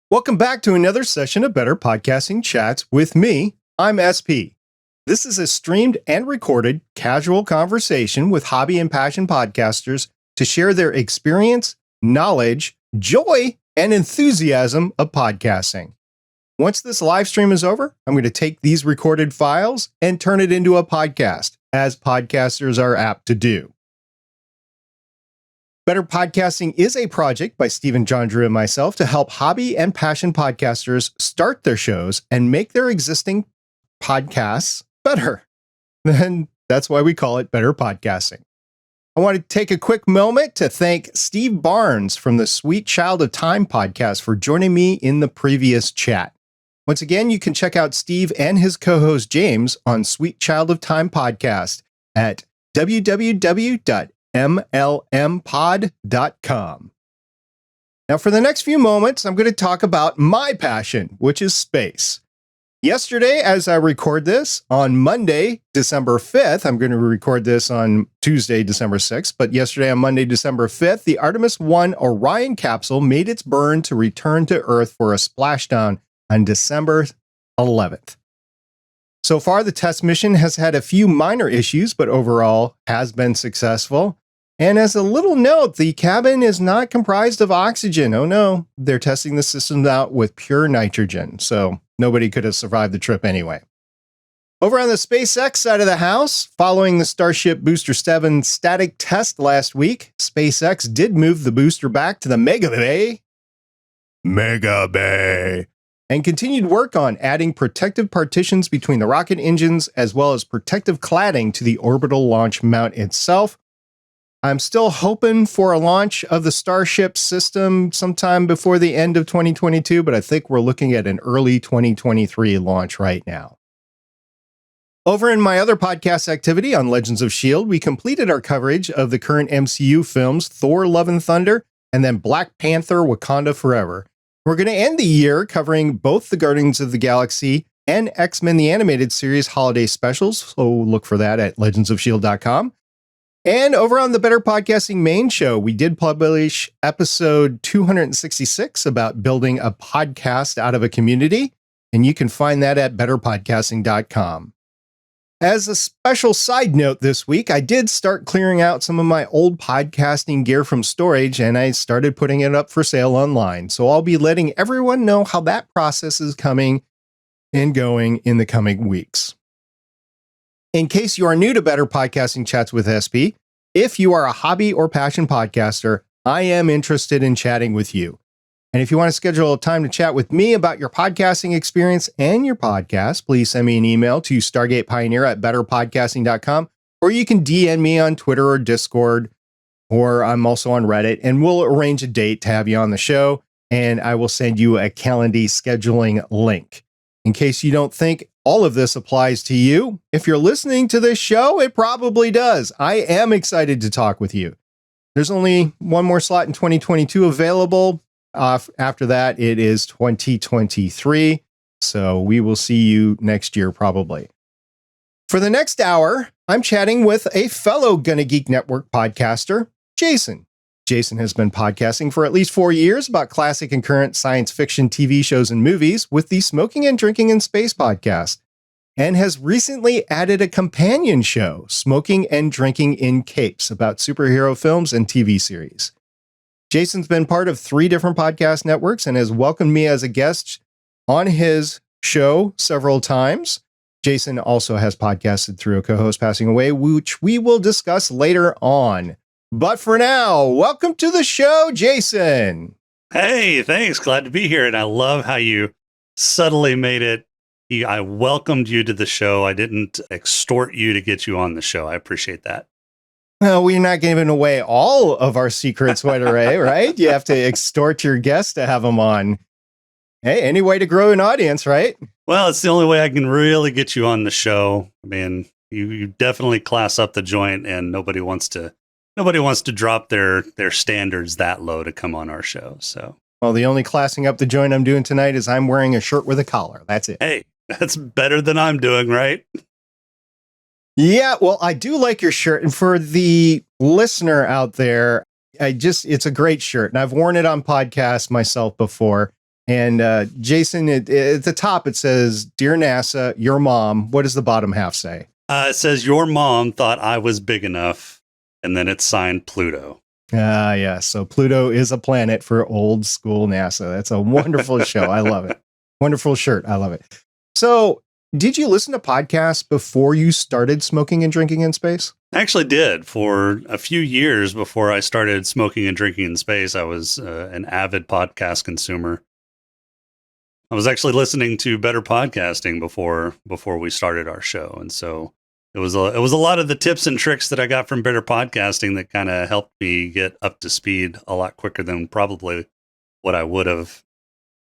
Welcome back to another session of Better Podcasting Chats with me. I'm SP. This is a streamed and recorded casual conversation with hobby and passion podcasters to share their experience, knowledge, joy, and enthusiasm of podcasting. Once this live stream is over, I'm going to take these recorded files and turn it into a podcast, as podcasters are apt to do. Better Podcasting is a project by Stephen John Drew and myself to help hobby and passion podcasters start their shows and make their existing podcasts better. And that's why we call it Better Podcasting. I want to take a quick moment to thank Steve Barnes from the Sweet Child of Time podcast for joining me in the previous chat. Once again, you can check out Steve and his co-host James on Sweet Child of Time podcast at www.mlmpod.com. Now, for the next few moments, I'm going to talk about my passion, which is space. Yesterday, as I record this on Monday, December 5th, I'm going to record this on Tuesday, December 6th, but yesterday on Monday, December 5th, the Artemis 1 Orion capsule made its burn to return to Earth for a splashdown on December 11th. So far, the test mission has had a few minor issues, but overall has been successful. And as a little note, the cabin is not comprised of oxygen. Oh no, they're testing the systems out with pure nitrogen, so nobody could have survived the trip anyway. Over on the SpaceX side of the house, following the Starship Booster 7 static test last week, SpaceX did move the booster back to the Mega Bay, and continued work on adding protective partitions between the rocket engines as well as protective cladding to the orbital launch mount itself. I'm still hoping for a launch of the Starship system sometime before the end of 2022, but I think we're looking at an early 2023 launch right now. Over in my other podcast activity on Legends of S.H.I.E.L.D., we completed our coverage of the current MCU films Thor: Love and Thunder and then Black Panther: Wakanda Forever. We're going to end the year covering both the Guardians of the Galaxy and X-Men the Animated Series holiday specials, so look for that at legendsofshield.com. And over on the Better Podcasting main show, we did publish episode 266 about building a podcast out of a community, and you can find that at betterpodcasting.com. As a special side note this week, I did start clearing out some of my old podcasting gear from storage, and I started putting it up for sale online. So I'll be letting everyone know how that process is coming and going in the coming weeks. In case you are new to Better Podcasting Chats with SP, if you are a hobby or passion podcaster, I am interested in chatting with you. And if you want to schedule a time to chat with me about your podcasting experience and your podcast, please send me an email to stargatepioneer@betterpodcasting.com, or you can DM me on Twitter or Discord, or I'm also on Reddit, and we'll arrange a date to have you on the show, and I will send you a Calendly scheduling link. In case you don't think all of this applies to you, if you're listening to this show, it probably does. I am excited to talk with you. There's only one more slot in 2022 available. After that, it is 2023. So we will see you next year, probably. For the next hour, I'm chatting with a fellow Gonna Geek Network podcaster, Jason. Jason has been podcasting for at least 4 years about classic and current science fiction TV shows and movies with the Smoking and Drinking in Space podcast, and has recently added a companion show, Smoking and Drinking in Capes, about superhero films and TV series. Jason's been part of 3 different podcast networks and has welcomed me as a guest on his show several times. Jason also has podcasted through a co-host passing away, which we will discuss later on. But for now, welcome to the show, Jason. Hey, thanks. Glad to be here. And I love how you subtly made it. I welcomed you to the show. I didn't extort you to get you on the show. I appreciate that. Well, we're not giving away all of our secrets right away, right? You have to extort your guests to have them on. Hey, any way to grow an audience, right? Well, it's the only way I can really get you on the show. I mean, you definitely class up the joint, and nobody wants to drop their standards that low to come on our show. So, well, the only classing up the joint I'm doing tonight is I'm wearing a shirt with a collar. That's it. Hey, that's better than I'm doing, right? Yeah, well, I do like your shirt. And for the listener out there, it's a great shirt. And I've worn it on podcasts myself before. And Jason, at the top, it says, Dear NASA, your mom. What does the bottom half say? It says, your mom thought I was big enough. And then it's signed Pluto. Yeah. So Pluto is a planet for old school NASA. That's a wonderful show. I love it. Wonderful shirt. I love it. So did you listen to podcasts before you started smoking and drinking in space? I actually did. For a few years before I started smoking and drinking in space, I was an avid podcast consumer. I was actually listening to Better Podcasting before we started our show, and so it was a lot of the tips and tricks that I got from Better Podcasting that kind of helped me get up to speed a lot quicker than probably what I would have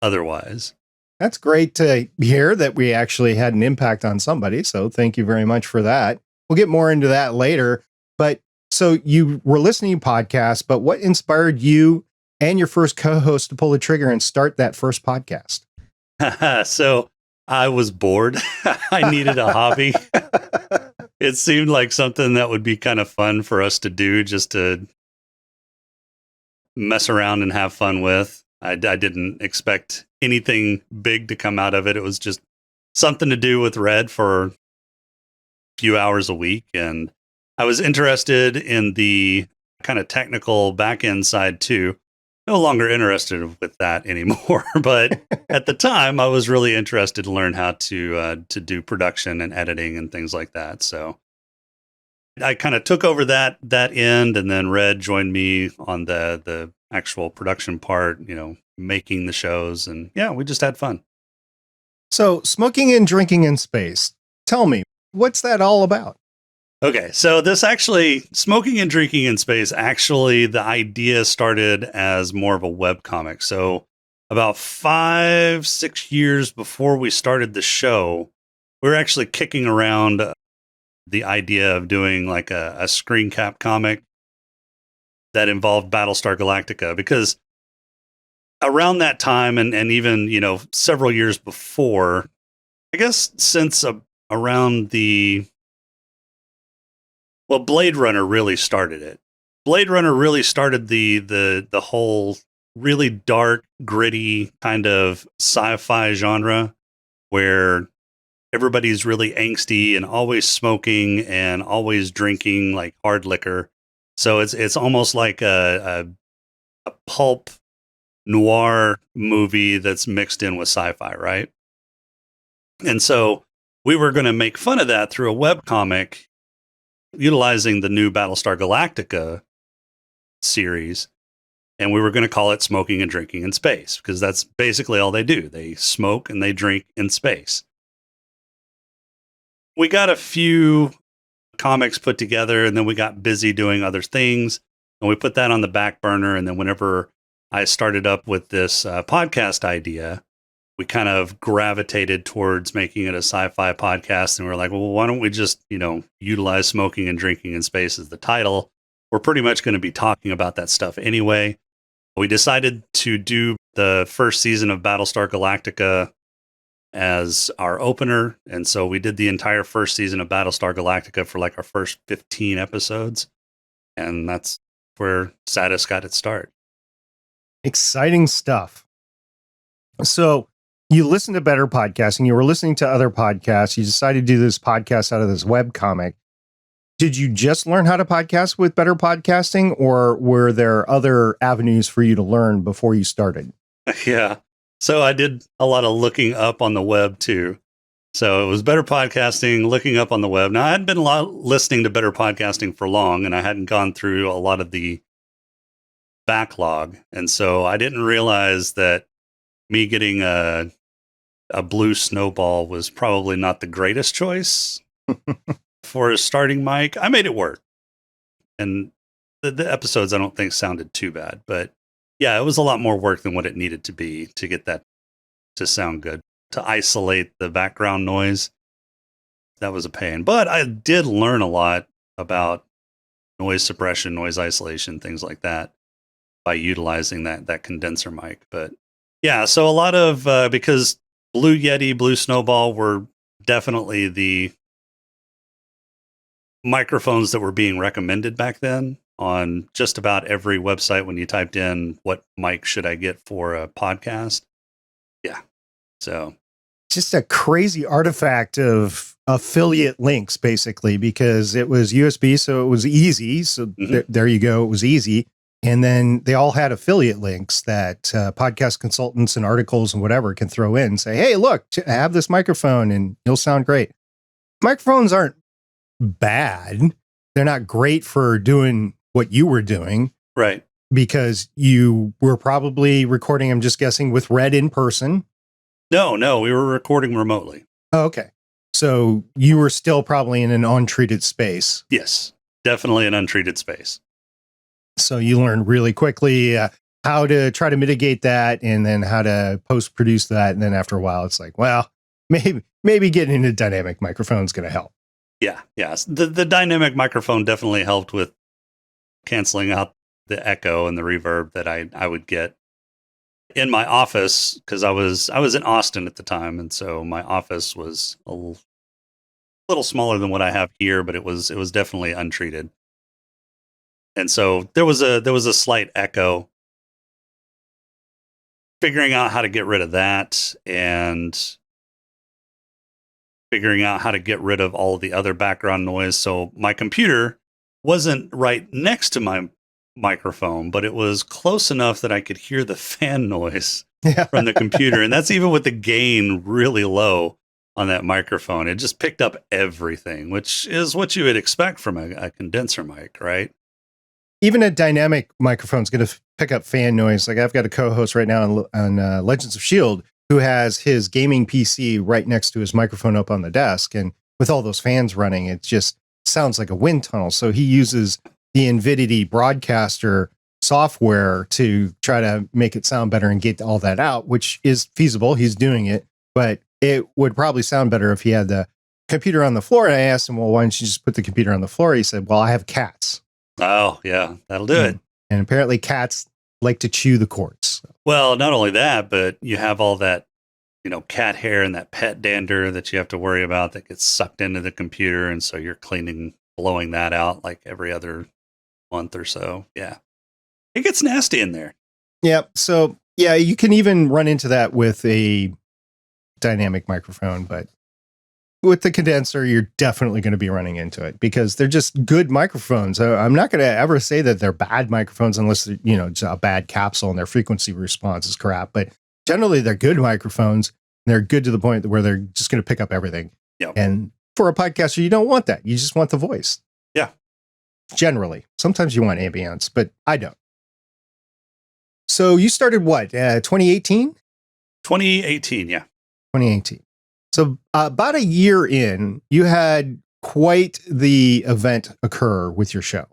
otherwise. That's great to hear that we actually had an impact on somebody. So thank you very much for that. We'll get more into that later. But so you were listening to podcasts, but what inspired you and your first co-host to pull the trigger and start that first podcast? So I was bored. I needed a hobby. It seemed like something that would be kind of fun for us to do, just to mess around and have fun with. I didn't expect anything big to come out of it. It was just something to do with Red for a few hours a week. And I was interested in the kind of technical back end side too. No longer interested with that anymore. But at the time, I was really interested to learn how to do production and editing and things like that. So I kind of took over that end, and then Red joined me on the actual production part, making the shows, and yeah, we just had fun. So smoking and drinking in space. Tell me, what's that all about? Okay, so this actually, smoking and drinking in space, actually, the idea started as more of a webcomic. So about 5-6 years before we started the show, we were actually kicking around the idea of doing like a screen cap comic that involved Battlestar Galactica, because around that time, and even, several years before, I guess since around Blade Runner really started it. Blade Runner really started the whole really dark, gritty kind of sci-fi genre where everybody's really angsty and always smoking and always drinking like hard liquor. So it's almost like a pulp noir movie that's mixed in with sci-fi, right? And so we were going to make fun of that through a webcomic utilizing the new Battlestar Galactica series, and we were going to call it Smoking and Drinking in Space, because that's basically all they do. They smoke and they drink in space. We got a few comics put together, and then we got busy doing other things, and we put that on the back burner. And then whenever I started up with this podcast idea, we kind of gravitated towards making it a sci-fi podcast. And we were like, well, why don't we just, utilize Smoking and Drinking in Space as the title? We're pretty much going to be talking about that stuff anyway. We decided to do the first season of Battlestar Galactica as our opener. And so we did the entire first season of Battlestar Galactica for like our first 15 episodes. And that's where Satis got its start. Exciting stuff. So you listened to Better Podcasting, you were listening to other podcasts, you decided to do this podcast out of this webcomic. Did you just learn how to podcast with Better Podcasting, or were there other avenues for you to learn before you started? Yeah. So I did a lot of looking up on the web too. So it was Better Podcasting, looking up on the web. Now I hadn't been listening to Better Podcasting for long, and I hadn't gone through a lot of the backlog. And so I didn't realize that me getting a blue snowball was probably not the greatest choice for a starting mic. I made it work. And the episodes I don't think sounded too bad, but yeah, it was a lot more work than what it needed to be to get that to sound good, to isolate the background noise. That was a pain, but I did learn a lot about noise suppression, noise isolation, things like that by utilizing that condenser mic. But yeah, so a lot of, because Blue Yeti, Blue Snowball were definitely the microphones that were being recommended back then on just about every website when you typed in what mic should I get for a podcast. Yeah. So just a crazy artifact of affiliate links, basically, because it was USB, so it was easy. So there you go. It was easy. And then they all had affiliate links that podcast consultants and articles and whatever can throw in and say, hey, look, have this microphone and you'll sound great. Microphones aren't bad. They're not great for doing what you were doing. Right. Because you were probably recording, I'm just guessing, with Red in person. No, we were recording remotely. Oh, okay. So you were still probably in an untreated space. Yes, definitely an untreated space. So you learned really quickly how to try to mitigate that and then how to post-produce that. And then after a while, it's like, well, maybe getting into dynamic microphone is going to help. Yeah. The dynamic microphone definitely helped with canceling out the echo and the reverb that I would get in my office, because I was in Austin at the time, and so my office was a little smaller than what I have here, but it was definitely untreated, and so there was a slight echo. Figuring out how to get rid of that, and figuring out how to get rid of all the other background noise. So my computer wasn't right next to my microphone, but it was close enough that I could hear the fan noise from the computer. And that's even with the gain really low on that microphone. It just picked up everything, which is what you would expect from a condenser mic, right? Even a dynamic microphone is going to pick up fan noise. Like I've got a co-host right now on Legends of S.H.I.E.L.D. who has his gaming PC right next to his microphone up on the desk. And with all those fans running, it just sounds like a wind tunnel. So he uses the Nvidia Broadcaster software to try to make it sound better and get all that out, which is feasible. He's doing it, but it would probably sound better if he had the computer on the floor. And I asked him, well, why don't you just put the computer on the floor? He said, well, I have cats. Oh, yeah, that'll do it. And apparently cats like to chew the cords. Well, not only that, but you have all that, cat hair and that pet dander that you have to worry about that gets sucked into the computer. And so you're blowing that out like every other month or so. Yeah. It gets nasty in there. Yeah. So, yeah, you can even run into that with a dynamic microphone, but with the condenser, you're definitely going to be running into it because they're just good microphones. I'm not going to ever say that they're bad microphones unless, it's a bad capsule and their frequency response is crap. But generally, they're good microphones. They're good to the point where they're just going to pick up everything. Yep. And for a podcaster, you don't want that. You just want the voice. Yeah. Generally. Sometimes you want ambience, but I don't. So you started what, 2018? 2018, yeah. 2018. So about a year in, you had quite the event occur with your show.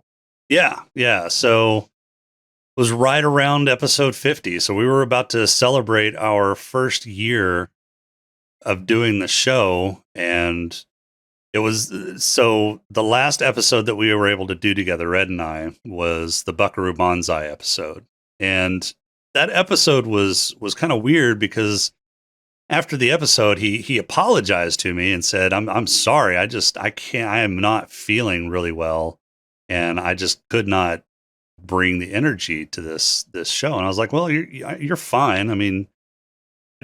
Yeah. So it was right around episode 50. So we were about to celebrate our first year of doing the show. And it was, so the last episode that we were able to do together, Red and I, was the Buckaroo Banzai episode. And that episode was kind of weird because after the episode, he apologized to me and said, I'm sorry. I am not feeling really well. And I just could not bring the energy to this show. And I was like, well, you're fine. I mean,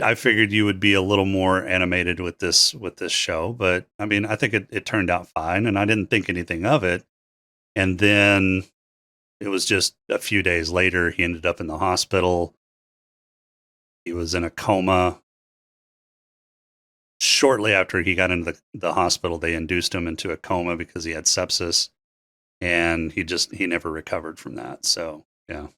I figured you would be a little more animated with this show, but I mean, I think it turned out fine and I didn't think anything of it. And then it was just a few days later, he ended up in the hospital. He was in a coma. Shortly after he got into the hospital, they induced him into a coma because he had sepsis, and he never recovered from that. So yeah,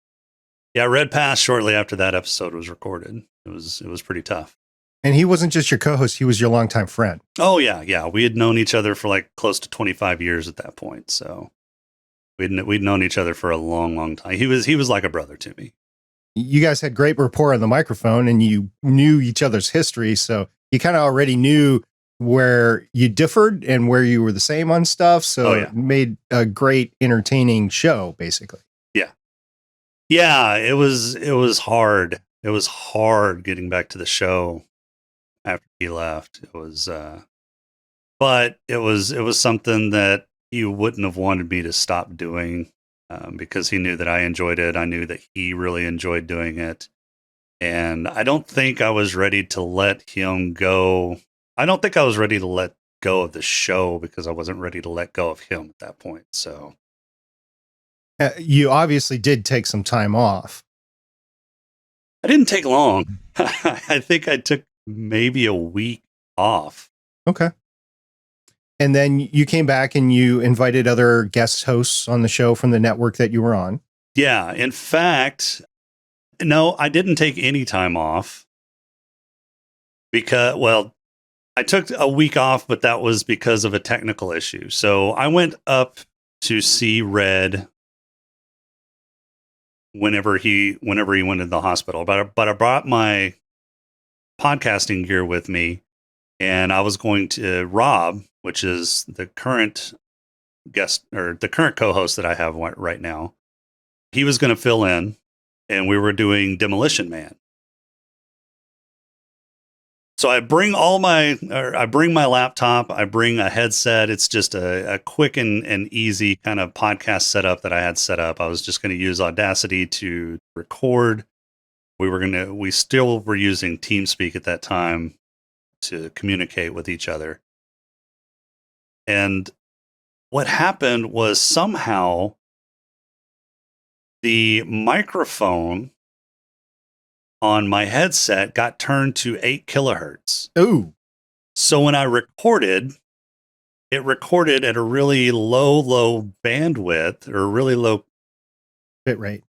Red passed shortly after that episode was recorded. It was pretty tough. And he wasn't just your co-host; he was your longtime friend. Oh yeah. We had known each other for like close to 25 years at that point. So we'd known each other for a long time. He was like a brother to me. You guys had great rapport on the microphone, and you knew each other's history, so you kind of already knew where you differed and where you were the same on stuff. So It made a great, entertaining show, basically. Yeah. It was hard. It was hard getting back to the show after he left. It was, but it was something that he wouldn't have wanted me to stop doing because he knew that I enjoyed it. I knew that he really enjoyed doing it. And I don't think I was ready to let him go. I don't think I was ready to let go of the show because I wasn't ready to let go of him at that point. So You obviously did take some time off. I didn't take long. I think I took maybe a week off. Okay. And then you came back and you invited other guest hosts on the show from the network that you were on. Yeah. In fact, no, I didn't take any time off because, well, I took a week off, but that was because of a technical issue. So I went up to see Red whenever he went into the hospital. But I brought my podcasting gear with me, and I was going to Rob, which is the current guest or the current co-host that I have right now. He was going to fill in, and we were doing Demolition Man. So I bring my laptop, I bring a headset. It's just a quick and easy kind of podcast setup that I had set up. I was just going to use Audacity to record. We still were using TeamSpeak at that time to communicate with each other. And what happened was somehow the microphone on my headset got turned to 8 kilohertz. Ooh. So when I recorded, it recorded at a really low bandwidth or really low bit rate.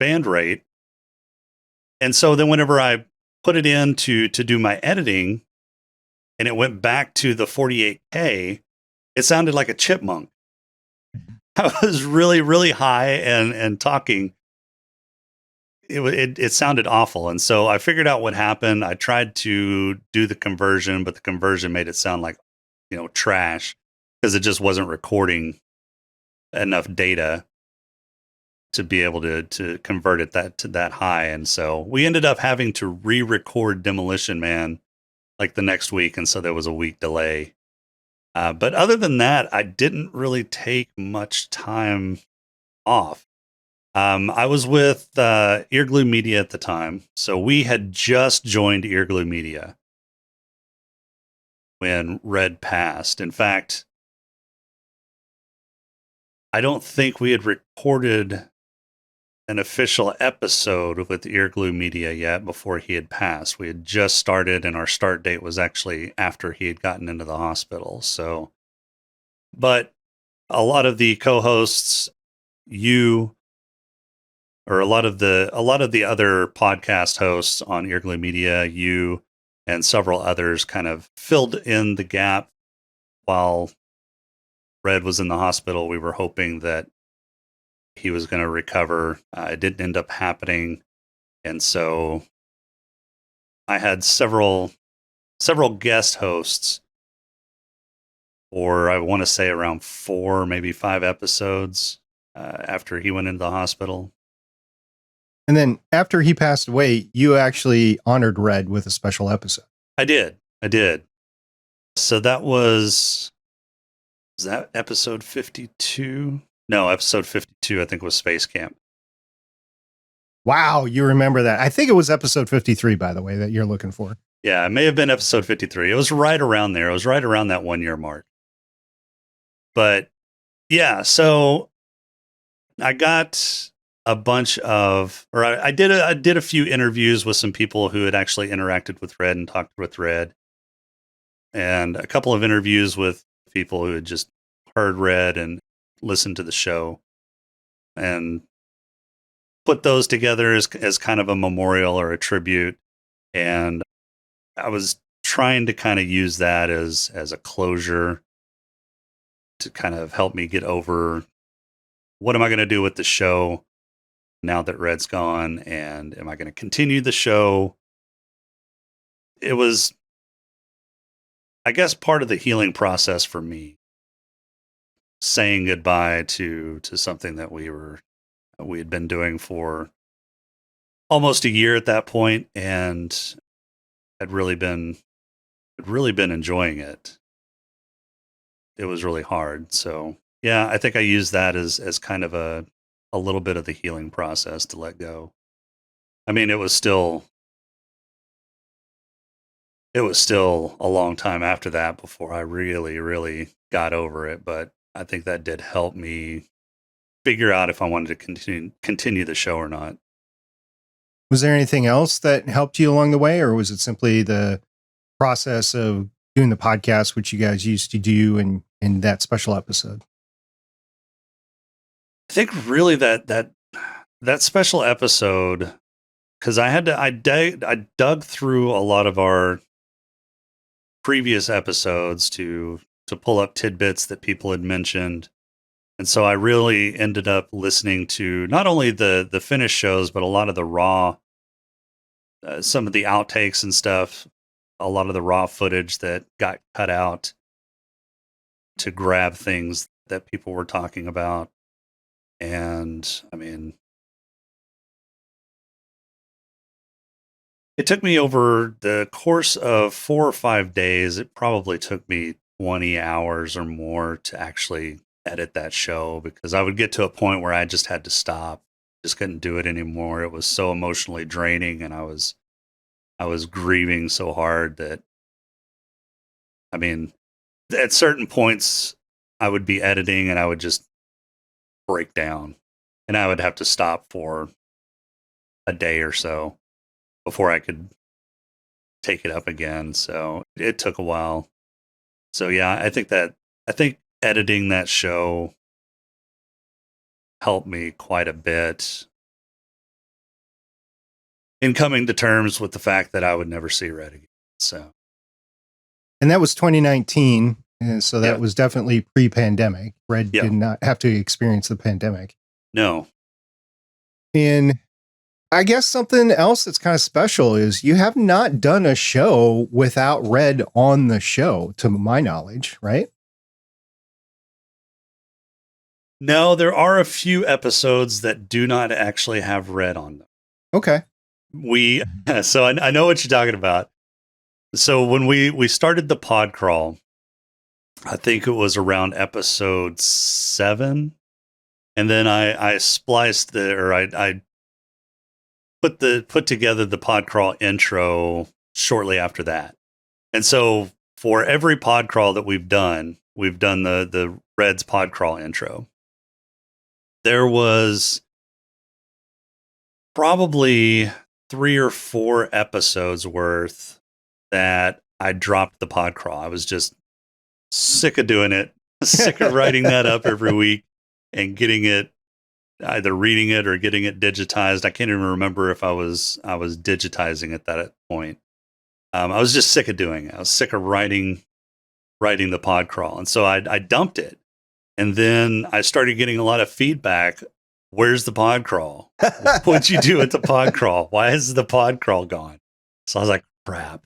Band rate. And so then whenever I put it in to do my editing and it went back to the 48K, it sounded like a chipmunk. I was really, really high and talking. It sounded awful. And so I figured out what happened. I tried to do the conversion, but the conversion made it sound like, trash because it just wasn't recording enough data to be able to convert it to that high. And so we ended up having to re-record Demolition Man like the next week. And so there was a week delay. But other than that, I didn't really take much time off. I was with Earglue Media at the time. So we had just joined Earglue Media when Red passed. In fact, I don't think we had recorded an official episode with Earglue Media yet before he had passed. We had just started, and our start date was actually after he had gotten into the hospital. So, but a lot of the co-hosts, or a lot of the other podcast hosts on Earglue Media, you and several others kind of filled in the gap while Red was in the hospital. We were hoping that he was going to recover. It didn't end up happening. And so I had several guest hosts, or I want to say around 4, maybe 5 episodes after he went into the hospital. And then after he passed away, you actually honored Red with a special episode. I did. So that was that episode 52? No, episode 52, I think, was Space Camp. Wow, you remember that. I think it was episode 53, by the way, that you're looking for. Yeah, it may have been episode 53. It was right around there. It was right around that 1 year mark. But yeah, so I got a bunch of, or I did a few interviews with some people who had actually interacted with Red and talked with Red, and a couple of interviews with people who had just heard Red and listened to the show, and put those together as kind of a memorial or a tribute. And I was trying to kind of use that as a closure to kind of help me get over what am I going to do with the show now that Red's gone, and am I going to continue the show? It was, I guess, part of the healing process for me, saying goodbye to something that we had been doing for almost a year at that point, and had really been enjoying it. It was really hard. So yeah, I think I used that as kind of a little bit of the healing process to let go. I mean, it was still it was still a long time after that before I really, really got over it. But I think that did help me figure out if I wanted to continue the show or not. Was there anything else that helped you along the way, or was it simply the process of doing the podcast, which you guys used to do in that special episode? I think really that special episode, because I dug through a lot of our previous episodes to pull up tidbits that people had mentioned. And so I really ended up listening to not only the finished shows, but a lot of the raw, some of the outtakes and stuff, a lot of the raw footage that got cut out to grab things that people were talking about. And I mean, it took me over the course of 4 or 5 days. It probably took me 20 hours or more to actually edit that show, because I would get to a point where I just had to stop, just couldn't do it anymore. It was so emotionally draining, and I was grieving so hard that, I mean, at certain points I would be editing and I would just break down, and I would have to stop for a day or so before I could take it up again. So it took a while. So yeah, I think editing that show helped me quite a bit in coming to terms with the fact that I would never see Red again. So, and that was 2019, and so that Yeah. was definitely pre-pandemic. Red Yeah. did not have to experience the pandemic. no, And I guess something else that's kind of special is you have not done a show without Red on the show, to my knowledge, right? no, there are a few episodes that do not actually have Red on them. Okay. So I know what you're talking about. So when we started the pod crawl, I think it was around episode 7, and then I spliced I put together the pod crawl intro shortly after that. And so for every pod crawl that we've done the Reds pod crawl intro. There was probably 3 or 4 episodes worth that I dropped the pod crawl. I was just sick of doing it, sick of writing that up every week and getting it, either reading it or getting it digitized. I can't even remember if I was digitizing at that point. I was just sick of doing it. I was sick of writing the pod crawl, and so I dumped it. And then I started getting a lot of feedback. Where's the pod crawl? What'd you do at the pod crawl? Why is the pod crawl gone? So I was like, crap.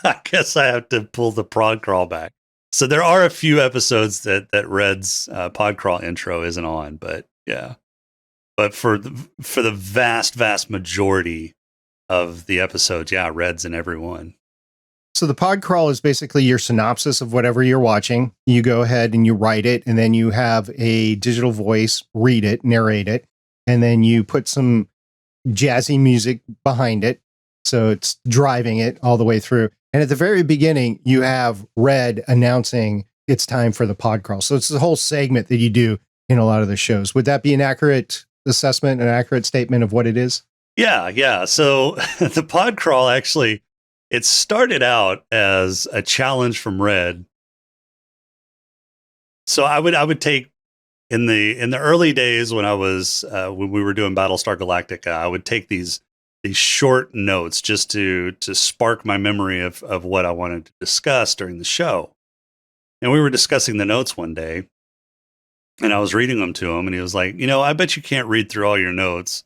I guess I have to pull the pod crawl back. So there are a few episodes that Red's pod crawl intro isn't on, but yeah. But for the vast majority of the episodes, yeah, Red's in every one. So the pod crawl is basically your synopsis of whatever you're watching. You go ahead and you write it, and then you have a digital voice read it, narrate it, and then you put some jazzy music behind it. So it's driving it all the way through. And at the very beginning, you have Red announcing it's time for the pod crawl. So it's the whole segment that you do in a lot of the shows. Would that be an accurate assessment, an accurate statement of what it is? Yeah. So the pod crawl actually, it started out as a challenge from Red. So I would take in the early days when I was when we were doing Battlestar Galactica, I would take these short notes just to spark my memory of what I wanted to discuss during the show. And we were discussing the notes one day, and I was reading them to him, and he was like, I bet you can't read through all your notes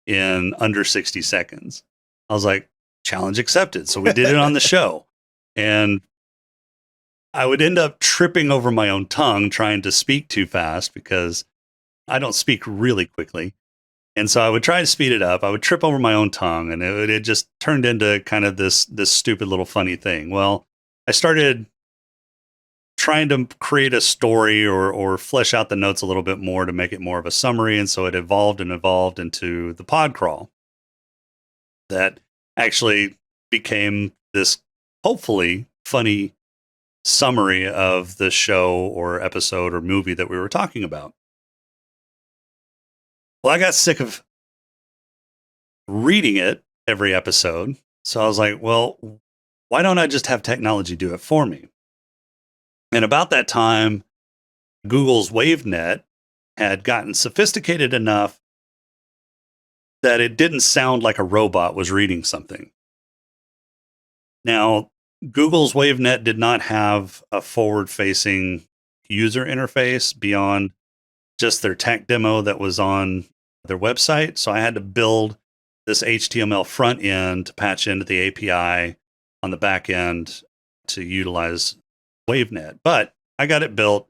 in under 60 seconds. I was like, challenge accepted. So we did it on the show. And I would end up tripping over my own tongue trying to speak too fast because I don't speak really quickly. And so I would try to speed it up. I would trip over my own tongue, and it just turned into kind of this stupid little funny thing. Well, I started trying to create a story or flesh out the notes a little bit more to make it more of a summary. And so it evolved into the pod crawl that actually became this hopefully funny summary of the show or episode or movie that we were talking about. Well, I got sick of reading it every episode. So I was like, well, why don't I just have technology do it for me? And about that time, Google's WaveNet had gotten sophisticated enough that it didn't sound like a robot was reading something. Now, Google's WaveNet did not have a forward-facing user interface beyond just their tech demo that was on their website. So I had to build this HTML front end to patch into the API on the back end to utilize WaveNet. But I got it built.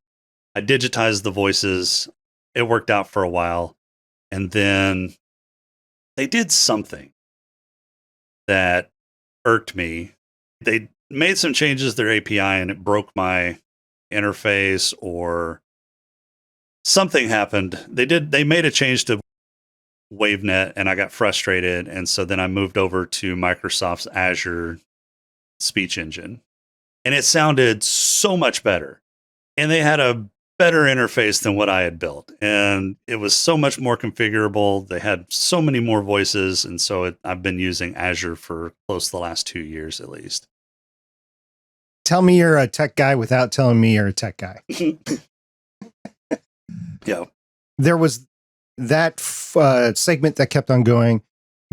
I digitized the voices. It worked out for a while. And then they did something that irked me. They made some changes to their API and it broke my interface, or something happened. They made a change to WaveNet and I got frustrated. And so then I moved over to Microsoft's Azure speech engine and it sounded so much better. And they had a better interface than what I had built. And it was so much more configurable. They had so many more voices. And so I've been using Azure for close to the last 2 years at least. Tell me you're a tech guy without telling me you're a tech guy. Yeah. There was that segment that kept on going.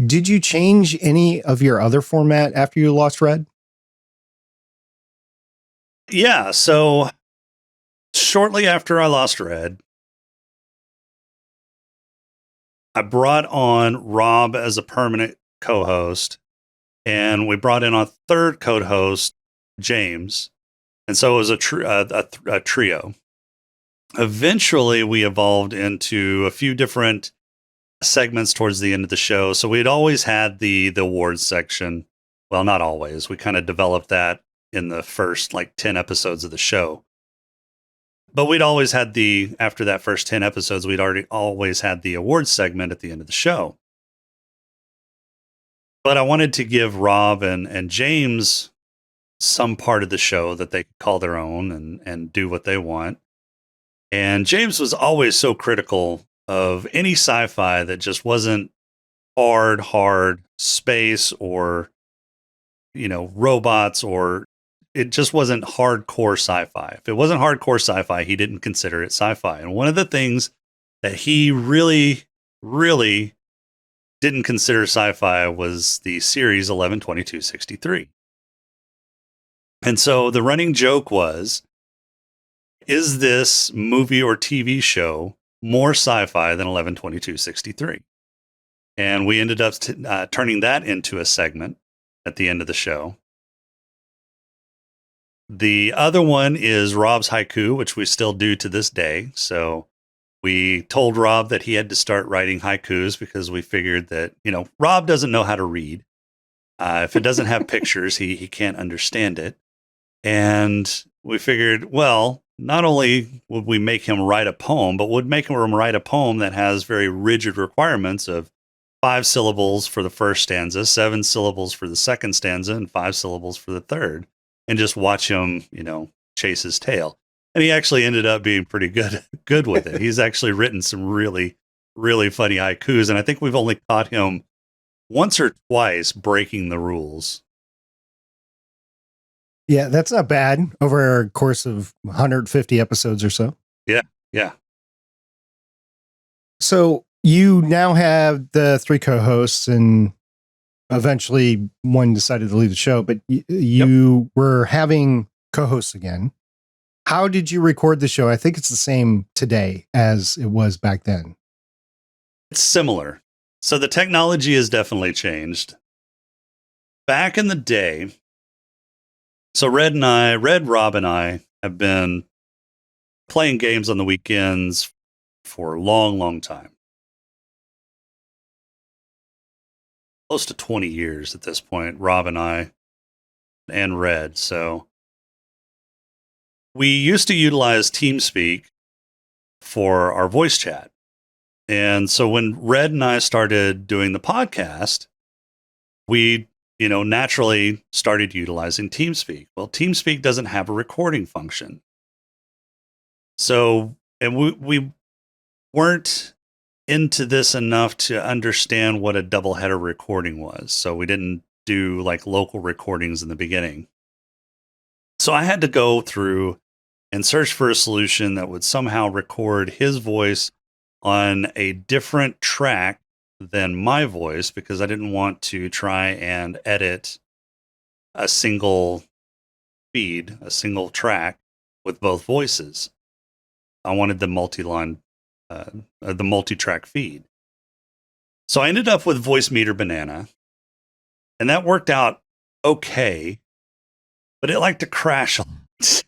Did you change any of your other format after you lost Red? Yeah. So shortly after I lost Red, I brought on Rob as a permanent co-host, and we brought in a third co-host, James. And so it was a trio. Eventually, we evolved into a few different segments towards the end of the show. So we'd always had the awards section. Well, not always. We kind of developed that in the first 10 episodes of the show. But we'd always had after that first 10 episodes, we'd always had the awards segment at the end of the show. But I wanted to give Rob and James some part of the show that they could call their own and do what they want. And James was always so critical of any sci-fi that just wasn't hard space or, robots, or it just wasn't hardcore sci-fi. If it wasn't hardcore sci-fi, he didn't consider it sci-fi. And one of the things that he really, really didn't consider sci-fi was the series 11/22/63. And so the running joke was, is this movie or TV show more sci-fi than 11/22/63? And we ended up turning that into a segment at the end of the show. The other one is Rob's Haiku, which we still do to this day. So we told Rob that he had to start writing haikus because we figured that, Rob doesn't know how to read. If it doesn't have pictures, he can't understand it. And we figured, well, not only would we make him write a poem, but would make him write a poem that has very rigid requirements of 5 syllables for the first stanza, 7 syllables for the second stanza, and 5 syllables for the third. And just watch him, chase his tail. And he actually ended up being pretty good with it. He's actually written some really, really funny haikus. And I think we've only caught him once or twice breaking the rules. Yeah, that's not bad over a course of 150 episodes or so. Yeah. So you now have the 3 co-hosts, and eventually one decided to leave the show, but you were having co-hosts again. How did you record the show? I think it's the same today as it was back then. It's similar. So the technology has definitely changed. Back in the day, so Red, Rob, and I have been playing games on the weekends for a long, long time. Close to 20 years at this point, Rob and I and Red. So we used to utilize TeamSpeak for our voice chat. And so when Red and I started doing the podcast, we naturally started utilizing TeamSpeak. Well, TeamSpeak doesn't have a recording function. So, and we weren't into this enough to understand what a double header recording was. So we didn't do like local recordings in the beginning. So I had to go through and search for a solution that would somehow record his voice on a different track than my voice, because I didn't want to try and edit a single feed, a single track with both voices. I wanted the multi-line, the multi-track feed. So I ended up with Voicemeeter Banana, and that worked out okay, but it liked to crash a lot.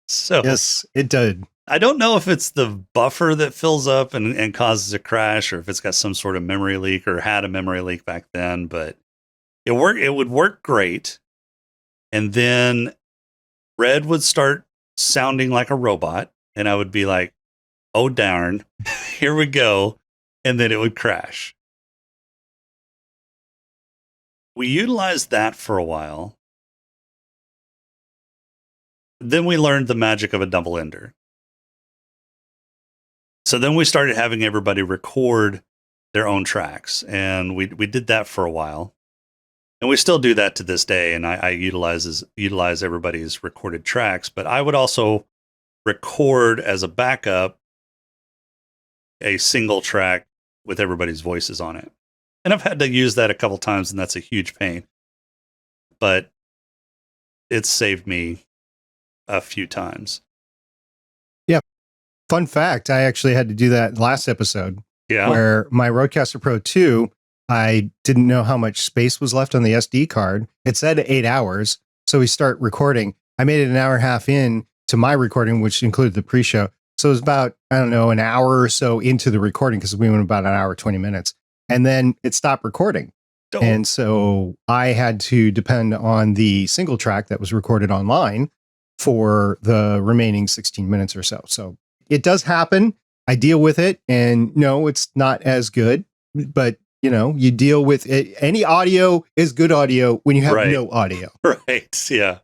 So Yes, it did. I don't know if it's the buffer that fills up and causes a crash, or if it's got some sort of memory leak, or had a memory leak back then, but it would work great. And then Red would start sounding like a robot, and I would be like, oh darn, here we go. And then it would crash. We utilized that for a while. Then we learned the magic of a double ender. So then we started having everybody record their own tracks, and we did that for a while, and we still do that to this day. And I utilize everybody's recorded tracks, but I would also record as a backup a single track with everybody's voices on it. And I've had to use that a couple times, and that's a huge pain, but it's saved me a few times. Fun fact, I actually had to do that last episode. Yeah. Where my Rodecaster Pro 2, I didn't know how much space was left on the SD card. It said 8 hours. So we start recording. I made it an hour and a half in to my recording, which included the pre-show. So it was about, I don't know, an hour or so into the recording, because we went about an hour, 20 minutes. And then it stopped recording. Oh. And so I had to depend on the single track that was recorded online for the remaining 16 minutes or so. So it does happen. I deal with it, and no, it's not as good, but you deal with it. Any audio is good audio when you have Right. no audio. Right. Yeah.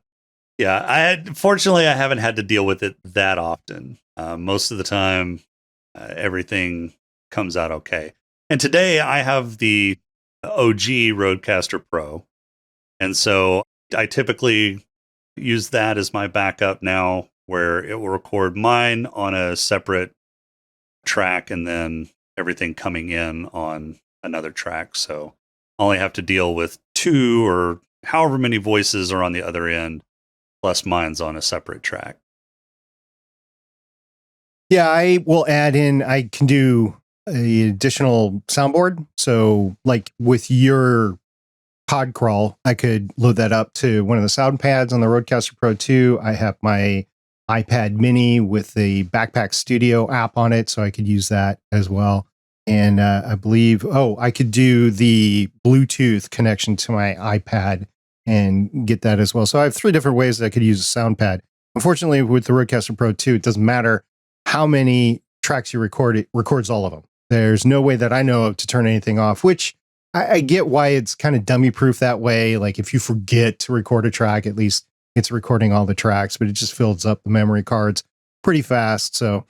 Yeah. Fortunately, I haven't had to deal with it that often. Most of the time, everything comes out okay. And today I have the OG Rodecaster Pro. And so I typically use that as my backup now, where it will record mine on a separate track and then everything coming in on another track. So I only have to deal with 2 or however many voices are on the other end, plus mine's on a separate track. Yeah, I will add in, I can do an additional soundboard. So like with your pod crawl, I could load that up to one of the sound pads on the Rodecaster Pro 2. I have my iPad mini with the Backpack Studio app on it, so I could use that as well. And I believe, I could do the Bluetooth connection to my iPad and get that as well. So I have 3 different ways that I could use a sound pad. Unfortunately, with the Rodecaster Pro 2, it doesn't matter how many tracks you record, it records all of them. There's no way that I know of to turn anything off, which I get why it's kind of dummy proof that way. Like if you forget to record a track, at least it's recording all the tracks, but it just fills up the memory cards pretty fast. So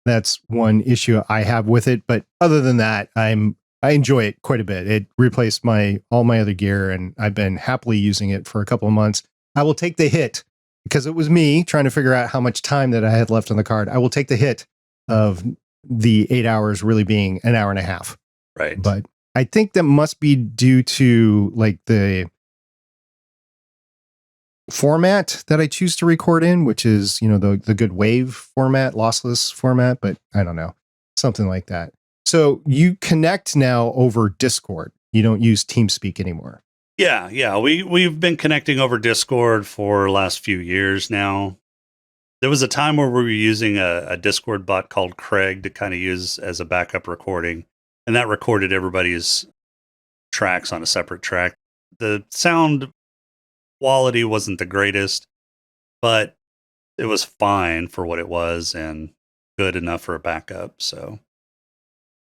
that's one issue I have with it. But other than that, I enjoy it quite a bit. It replaced all my other gear, and I've been happily using it for a couple of months. I will take the hit, because it was me trying to figure out how much time that I had left on the card. I will take the hit of the 8 hours really being an hour and a half. Right. But I think that must be due to like the format that I choose to record in, which is, the good wave format, lossless format, but I don't know, something like that. So you connect now over Discord. You don't use TeamSpeak anymore. Yeah. We've been connecting over Discord for the last few years now. There was a time where we were using a Discord bot called Craig to kind of use as a backup recording, and that recorded everybody's tracks on a separate track. The sound quality wasn't the greatest, but it was fine for what it was and good enough for a backup. So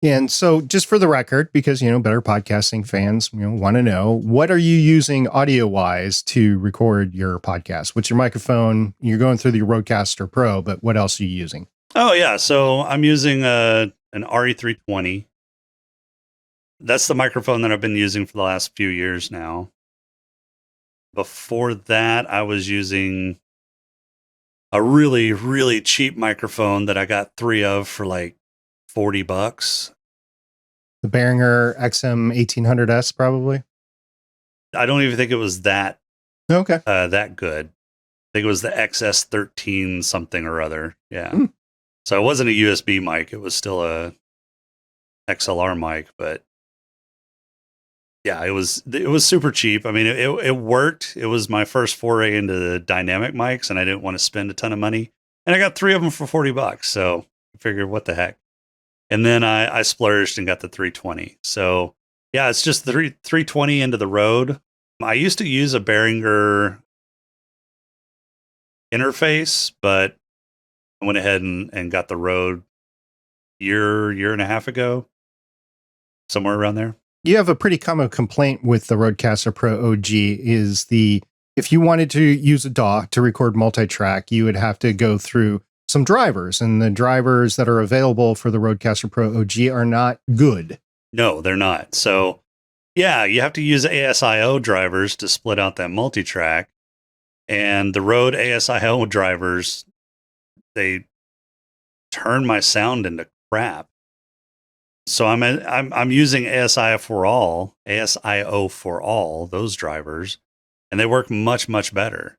And so just for the record, because, Better Podcasting fans, want to know, what are you using audio wise to record your podcast? What's your microphone? You're going through the Rodecaster Pro, but what else are you using? Oh yeah. So I'm using an RE320. That's the microphone that I've been using for the last few years now. Before that, I was using a really, really cheap microphone that I got 3 of for like $40. The Behringer XM 1800S, probably. I don't even think it was that Okay. that good. I think it was the XS13 something or other. Yeah. Hmm. So it wasn't a USB mic. It was still a XLR mic, but yeah, it was super cheap. I mean, it worked. It was my first foray into the dynamic mics, and I didn't want to spend a ton of money. And I got 3 of them for $40. So I figured, what the heck? And then I splurged and got the 320. So yeah, it's just the 320 into the Rode. I used to use a Behringer interface, but I went ahead and got the Rode year and a half ago, somewhere around there. You have a pretty common complaint with the Rodecaster Pro OG is if you wanted to use a DAW to record multi-track, you would have to go through some drivers, and the drivers that are available for the Rodecaster Pro OG are not good. No, they're not. So yeah, you have to use ASIO drivers to split out that multi-track, and the Rode ASIO drivers, they turn my sound into crap. So I'm using ASIO for all those drivers, and they work much, much better.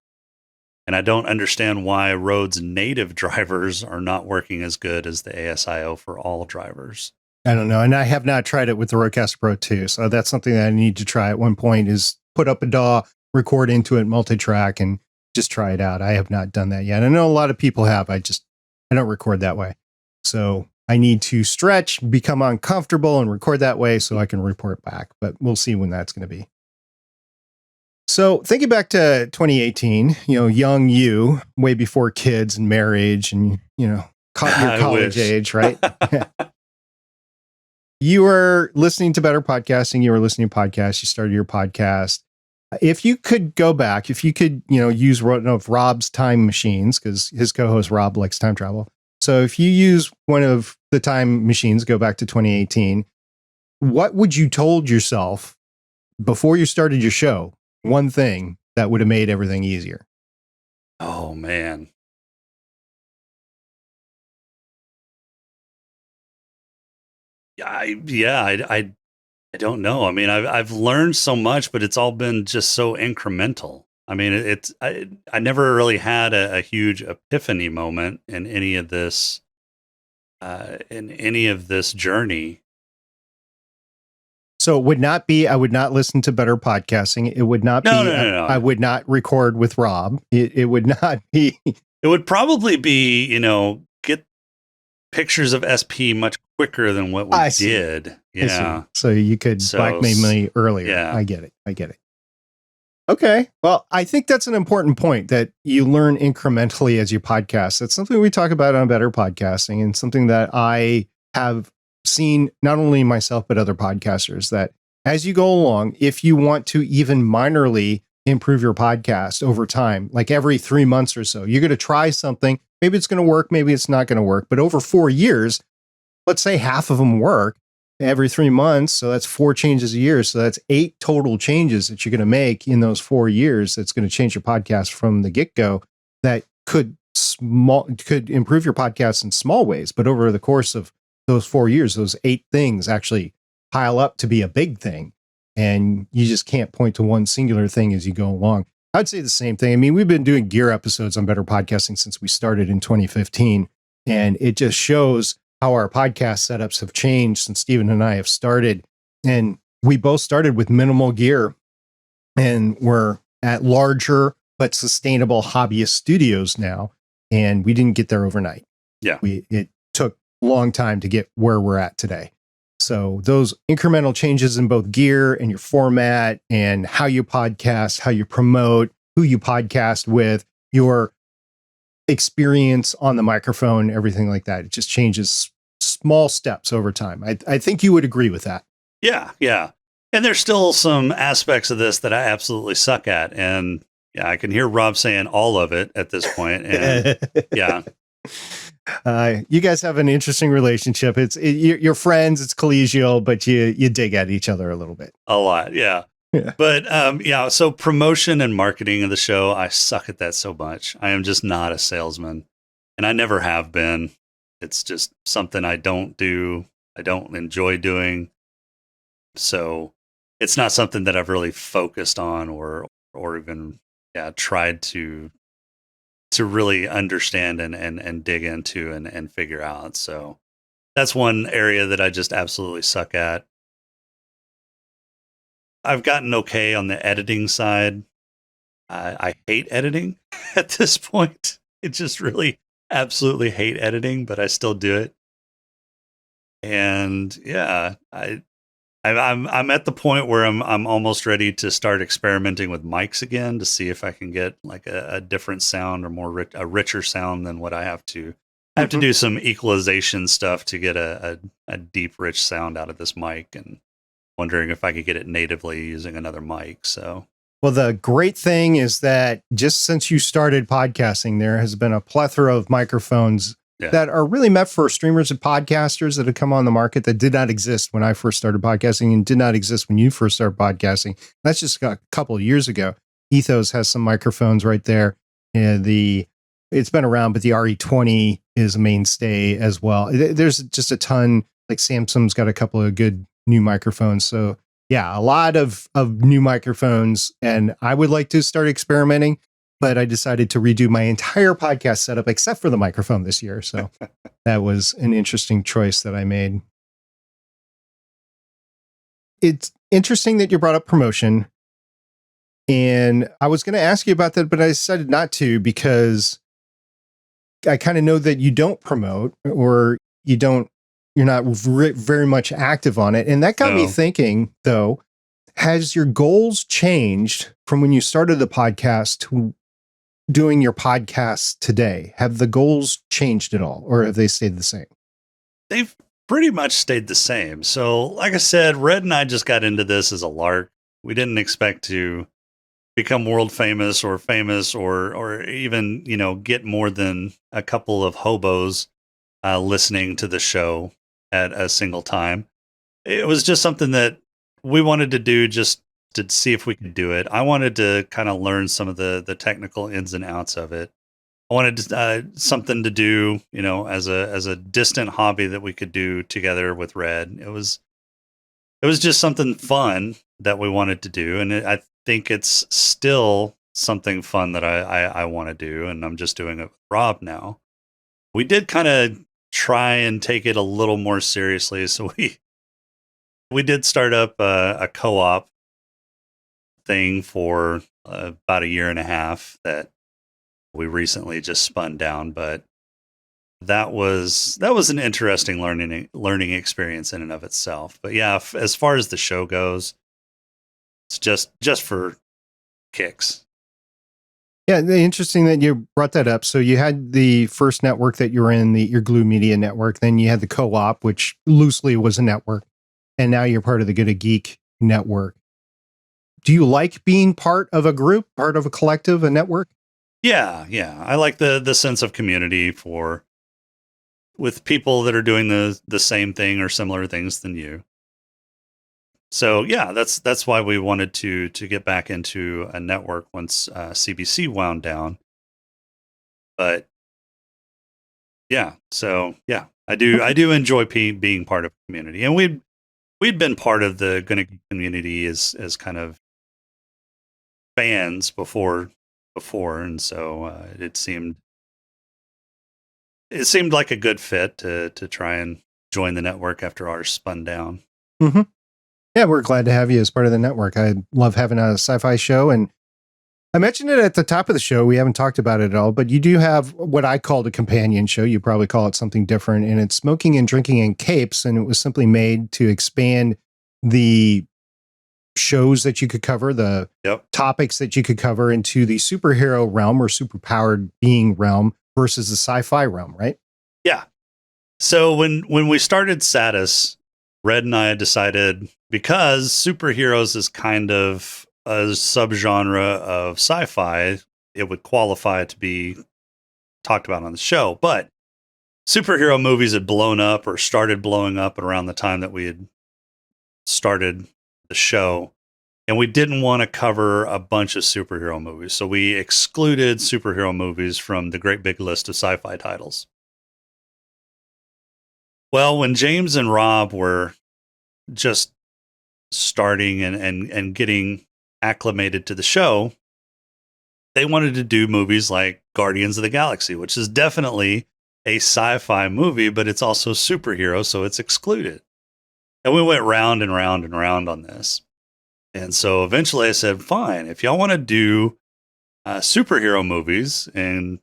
And I don't understand why Rode's native drivers are not working as good as the ASIO for all drivers. I don't know. And I have not tried it with the Rodecaster Pro 2. So that's something that I need to try at one point, is put up a DAW, record into it multi-track, and just try it out. I have not done that yet. I know a lot of people have. I don't record that way. So I need to stretch, become uncomfortable, and record that way so I can report back. But we'll see when that's going to be. So thinking back to 2018, young you, way before kids and marriage and, caught your college age, right? You were listening to Better Podcasting. You were listening to podcasts. You started your podcast. If you could go back, if you could, use one of Rob's time machines, because his co-host Rob likes time travel. So if you use one of the time machines, go back to 2018, what would you told yourself before you started your show? One thing that would have made everything easier. Oh man. I don't know. I mean, I've learned so much, but it's all been just so incremental. I mean, I never really had a huge epiphany moment in any of this journey. So it would not be, I would not listen to Better Podcasting. It would not No. I would not record with Rob. It would not be. It would probably be, get pictures of SP much quicker than what we did. Yeah. So you could blackmail me earlier. Yeah. I get it. Okay. Well, I think that's an important point, that you learn incrementally as you podcast. That's something we talk about on Better Podcasting, and something that I have seen not only myself, but other podcasters, that as you go along, if you want to even minorly improve your podcast over time, like every 3 months or so, you're going to try something. Maybe it's going to work. Maybe it's not going to work. But over 4 years, let's say half of them work every 3 months. So that's 4 changes a year. So that's 8 total changes that you're going to make in those 4 years. That's going to change your podcast from the get-go. That could improve your podcast in small ways. But over the course of those 4 years, those 8 things actually pile up to be a big thing. And you just can't point to one singular thing as you go along. I'd say the same thing. I mean, we've been doing gear episodes on Better Podcasting since we started in 2015. And it just shows how our podcast setups have changed since Stephen and I have started. And we both started with minimal gear, and we're at larger but sustainable hobbyist studios now. And we didn't get there overnight. Yeah. It took a long time to get where we're at today. So those incremental changes in both gear and your format and how you podcast, how you promote, who you podcast with, your experience on the microphone, everything like that, it just changes small steps over time. I think you would agree with that. Yeah, yeah. And there's still some aspects of this that I absolutely suck at. And yeah, I can hear Rob saying all of it at this point. And yeah. You guys have an interesting relationship. You're friends, it's collegial, but you dig at each other a little bit. A lot, yeah. Yeah. But yeah, so promotion and marketing of the show, I suck at that so much. I am just not a salesman, and I never have been. It's just something I don't do. I don't enjoy doing. So it's not something that I've really focused on or even tried to really understand and dig into and figure out. So that's one area that I just absolutely suck at. I've gotten okay on the editing side. I hate editing at this point. I just really absolutely hate editing, but I still do it. And yeah, I'm at the point where I'm almost ready to start experimenting with mics again to see if I can get like a different sound or a richer sound than what I have to. I have to do some equalization stuff to get a deep, rich sound out of this mic, and wondering if I could get it natively using another mic. So, well, the great thing is that just since you started podcasting, there has been a plethora of microphones that are really meant for streamers and podcasters that have come on the market that did not exist when I first started podcasting and did not exist when you first started podcasting. That's just a couple of years ago. Ethos has some microphones right there. It's been around, but the RE20 is a mainstay as well. There's just a ton. Like Samsung's got a couple of good new microphones. So yeah, a lot of new microphones, and I would like to start experimenting, but I decided to redo my entire podcast setup except for the microphone this year. So that was an interesting choice that I made. It's interesting that you brought up promotion, and I was going to ask you about that, but I decided not to because I kind of know that you don't promote, or you're not very much active on it. And that got me thinking, though, has your goals changed from when you started the podcast to doing your podcast today? Have the goals changed at all, or have they stayed the same? They've pretty much stayed the same. So like I said, Red and I just got into this as a lark. We didn't expect to become world famous or even, get more than a couple of hobos listening to the show at a single time. It was just something that we wanted to do just to see if we could do it. I wanted to kind of learn some of the technical ins and outs of it. I wanted something to do, as a distant hobby that we could do together with Red. It was just something fun that we wanted to do, and I think it's still something fun that I want to do, and I'm just doing it with Rob now. We did kind of try and take it a little more seriously, so we did start up a co-op thing for about a year and a half that we recently just spun down, but that was an interesting learning experience in and of itself. But yeah, as far as the show goes, it's just for kicks. Yeah, interesting that you brought that up. So you had the first network that you were in, your Glue Media network. Then you had the co-op, which loosely was a network, and now you're part of the Get a Geek network. Do you like being part of a group, part of a collective, a network? Yeah. I like the sense of community with people that are doing the same thing or similar things than you. So yeah, that's why we wanted to get back into a network once CBC wound down. But yeah, so yeah, I do enjoy being part of a community, and we'd been part of the Gonna Geek community as kind of fans before, and so it seemed like a good fit to try and join the network after ours spun down. Mm-hmm. Yeah, we're glad to have you as part of the network. I love having a sci-fi show, and I mentioned it at the top of the show. We haven't talked about it at all, but you do have what I called a companion show. You probably call it something different, and it's Smoking and Drinking and Capes, and it was simply made to expand the shows that you could cover, the topics that you could cover into the superhero realm or superpowered being realm versus the sci-fi realm, right? Yeah. So when we started Satis, Red and I decided, because superheroes is kind of a subgenre of sci-fi, it would qualify to be talked about on the show. But superhero movies had blown up or started blowing up around the time that we had started the show. And we didn't want to cover a bunch of superhero movies. So we excluded superhero movies from the great big list of sci-fi titles. Well, when James and Rob were just starting and getting acclimated to the show, they wanted to do movies like Guardians of the Galaxy, which is definitely a sci-fi movie, but it's also superhero, so it's excluded. And we went round and round and round on this. And so eventually I said, fine, if y'all want to do superhero movies and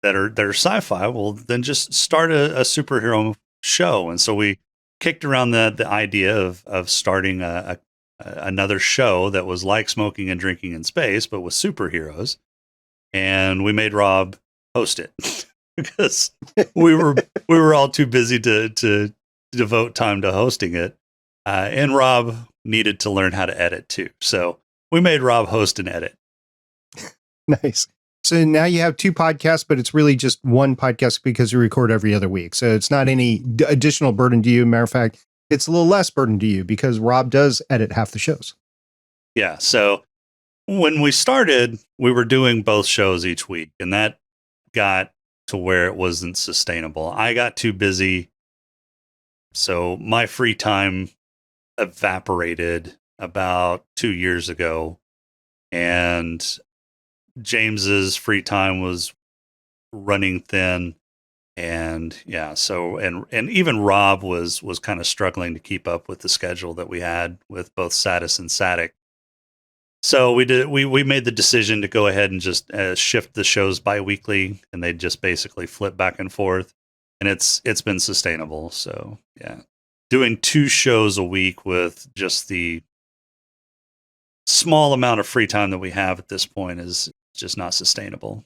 that are sci-fi, well, then just start a superhero show. And so we kicked around the idea of starting another show that was like Smoking and Drinking in Space, but with superheroes. And we made Rob host it because we were all too busy to devote time to hosting it. And Rob needed to learn how to edit too. So we made Rob host and edit. Nice. So now you have two podcasts, but it's really just one podcast because you record every other week. So it's not any additional burden to you. Matter of fact, it's a little less burden to you because Rob does edit half the shows. Yeah. So when we started, we were doing both shows each week, and that got to where it wasn't sustainable. I got too busy. So my free time evaporated about 2 years ago, and James's free time was running thin. And yeah, so and even Rob was kind of struggling to keep up with the schedule that we had with both Satis and Satic. So we made the decision to go ahead and just shift the shows bi-weekly, and they just basically flip back and forth, and it's been sustainable. So yeah, doing 2 shows a week with just the small amount of free time that we have at this point is just not sustainable.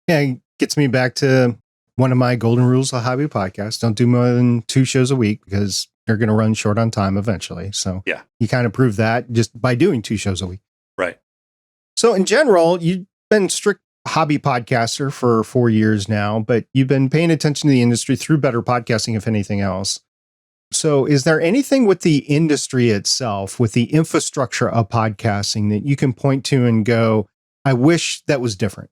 Yeah, it gets me back to one of my golden rules of hobby podcasts. Don't do more than 2 shows a week because you're going to run short on time eventually. So yeah, you kind of prove that just by doing 2 shows a week. Right. So in general, you've been strict hobby podcaster for 4 years now, but you've been paying attention to the industry through better podcasting, if anything else. So is there anything with the industry itself, with the infrastructure of podcasting that you can point to and go, I wish that was different?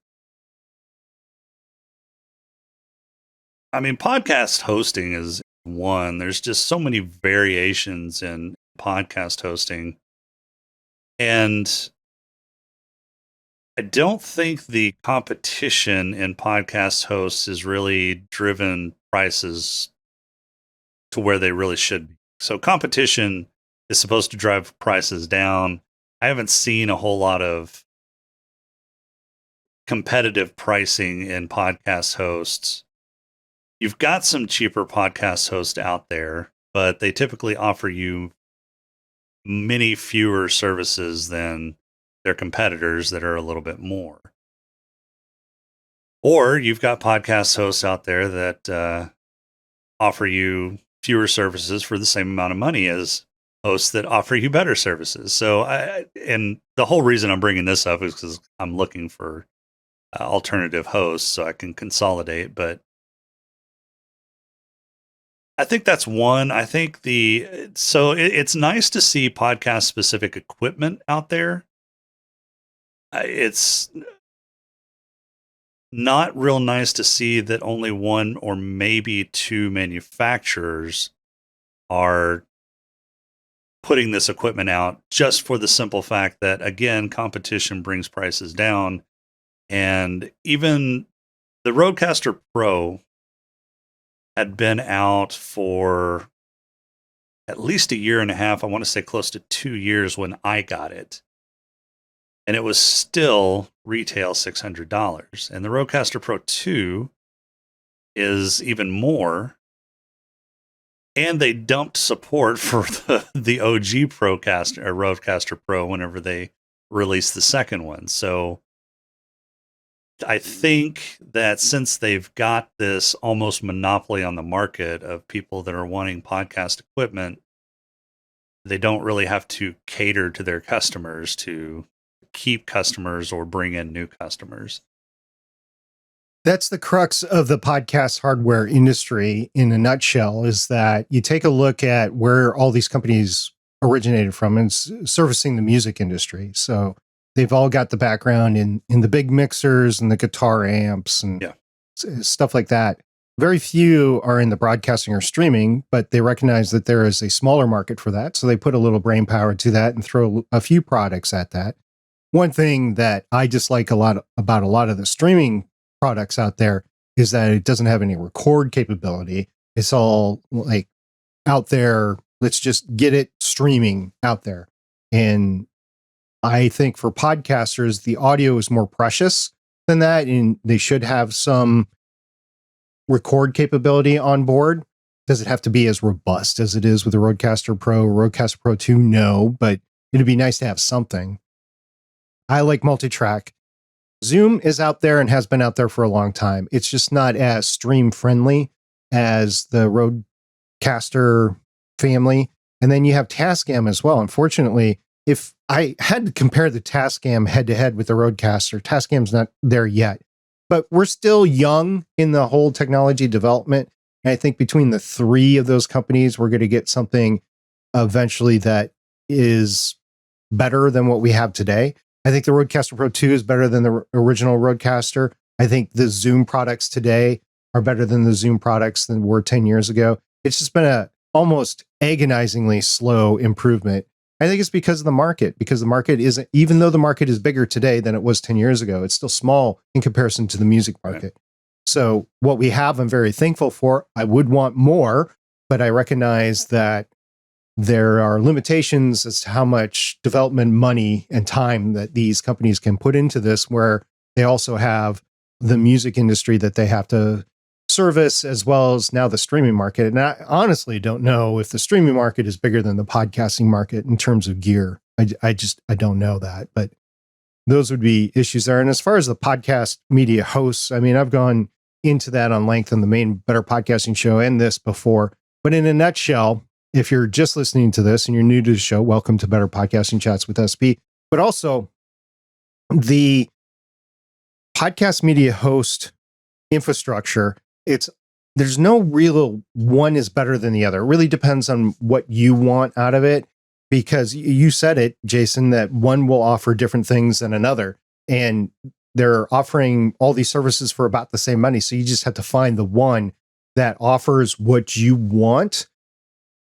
I mean, podcast hosting is one. There's just so many variations in podcast hosting. And I don't think the competition in podcast hosts has really driven prices to where they really should be. So competition is supposed to drive prices down. I haven't seen a whole lot of competitive pricing in podcast hosts. You've got some cheaper podcast hosts out there, but they typically offer you many fewer services than their competitors that are a little bit more. Or you've got podcast hosts out there that offer you fewer services for the same amount of money as hosts that offer you better services. So, and the whole reason I'm bringing this up is because I'm looking for alternative hosts so I can consolidate. But I think that's one. I think it's nice to see podcast specific equipment out there. It's not real nice to see that only one or maybe 2 manufacturers are putting this equipment out just for the simple fact that, again, competition brings prices down. And even the Rodecaster Pro had been out for at least 1.5 years. I want to say close to 2 years when I got it. And it was still retail $600. And the Rodecaster Pro 2 is even more. And they dumped support for the OG Rodecaster Pro whenever they released the second one. So I think that since they've got this almost monopoly on the market of people that are wanting podcast equipment, they don't really have to cater to their customers to keep customers or bring in new customers. That's the crux of the podcast hardware industry in a nutshell, is that you take a look at where all these companies originated from and servicing the music industry. So they've all got the background in the big mixers and the guitar amps and stuff like that. Very few are in the broadcasting or streaming, but they recognize that there is a smaller market for that. So they put a little brain power to that and throw a few products at that. One thing that I dislike a lot about a lot of the streaming products out there is that it doesn't have any record capability. It's all like out there. Let's just get it streaming out there. And I think for podcasters, the audio is more precious than that. And they should have some record capability on board. Does it have to be as robust as it is with the Rodecaster Pro, Rodecaster Pro 2? No, but it'd be nice to have something. I like multi-track. Zoom is out there and has been out there for a long time. It's just not as stream friendly as the Rodecaster family. And then you have Tascam as well. Unfortunately, if I had to compare the Tascam head to head with the Rodecaster, Tascam's not there yet. But we're still young in the whole technology development. And I think between the three of those companies, we're going to get something eventually that is better than what we have today. I think the Rodecaster Pro 2 is better than the original Rodecaster. I think the Zoom products today are better than the Zoom products than were 10 years ago. It's just been a almost agonizingly slow improvement. I think it's because of the market, because the market isn't, even though the market is bigger today than it was 10 years ago, it's still small in comparison to the music market. Right. So what we have, I'm very thankful for. I would want more, but I recognize that there are limitations as to how much development money and time that these companies can put into this, where they also have the music industry that they have to service, as well as now the streaming market. And I honestly don't know if the streaming market is bigger than the podcasting market in terms of gear. I don't know that, but those would be issues there. And as far as the podcast media hosts, I mean, I've gone into that on length on the main Better Podcasting Show and this before, but in a nutshell, if you're just listening to this and you're new to the show, welcome to Better Podcasting Chats with SP. But also, the podcast media host infrastructure, there's no real one is better than the other. It really depends on what you want out of it, because you said it, Jason, that one will offer different things than another. And they're offering all these services for about the same money. So you just have to find the one that offers what you want,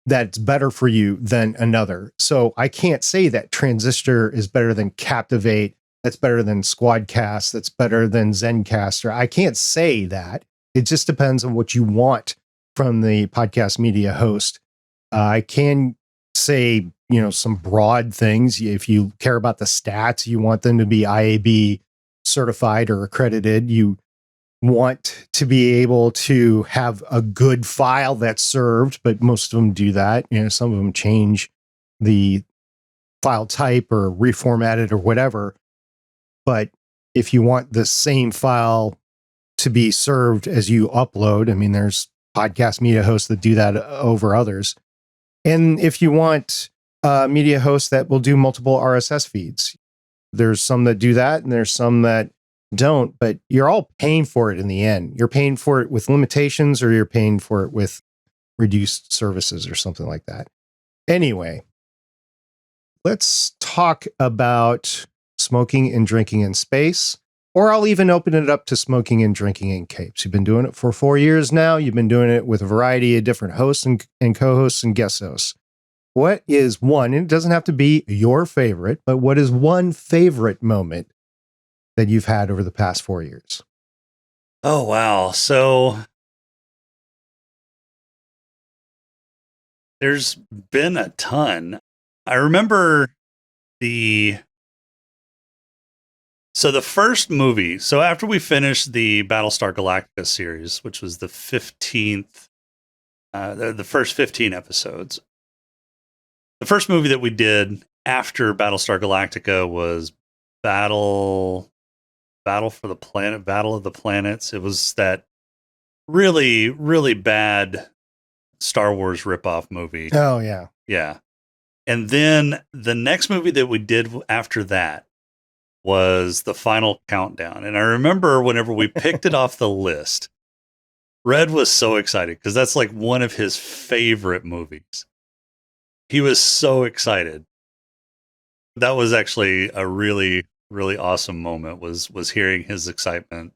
that's better for you than another. So I can't say that Transistor is better than Captivate, that's better than Squadcast, that's better than Zencaster. I can't say that. It just depends on what you want from the podcast media host. I can say, some broad things. If you care about the stats, you want them to be IAB certified or accredited. You want to be able to have a good file that's served, but most of them do that. Some of them change the file type or reformat it or whatever. But if you want the same file to be served as you upload, I mean, there's podcast media hosts that do that over others. And if you want media hosts that will do multiple RSS feeds, there's some that do that and there's some that don't, but you're all paying for it in the end. You're paying for it with limitations, or you're paying for it with reduced services or something like that. Anyway, let's talk about smoking and drinking in space, or I'll even open it up to smoking and drinking in capes. You've been doing it for 4 years now. You've been doing it with a variety of different hosts and co-hosts and guest hosts. What is one, and it doesn't have to be your favorite, but what is one favorite moment that you've had over the past 4 years? Oh, wow. So there's been a ton. I remember the first movie. So after we finished the Battlestar Galactica series, which was the 15th, the first 15 episodes, the first movie that we did after Battlestar Galactica was Battle for the Planet, Battle of the Planets. It was that really, really bad Star Wars ripoff movie. Oh, yeah. Yeah. And then the next movie that we did after that was The Final Countdown. And I remember whenever we picked it off the list, Red was so excited because that's like one of his favorite movies. He was so excited. That was actually a really, really awesome moment was hearing his excitement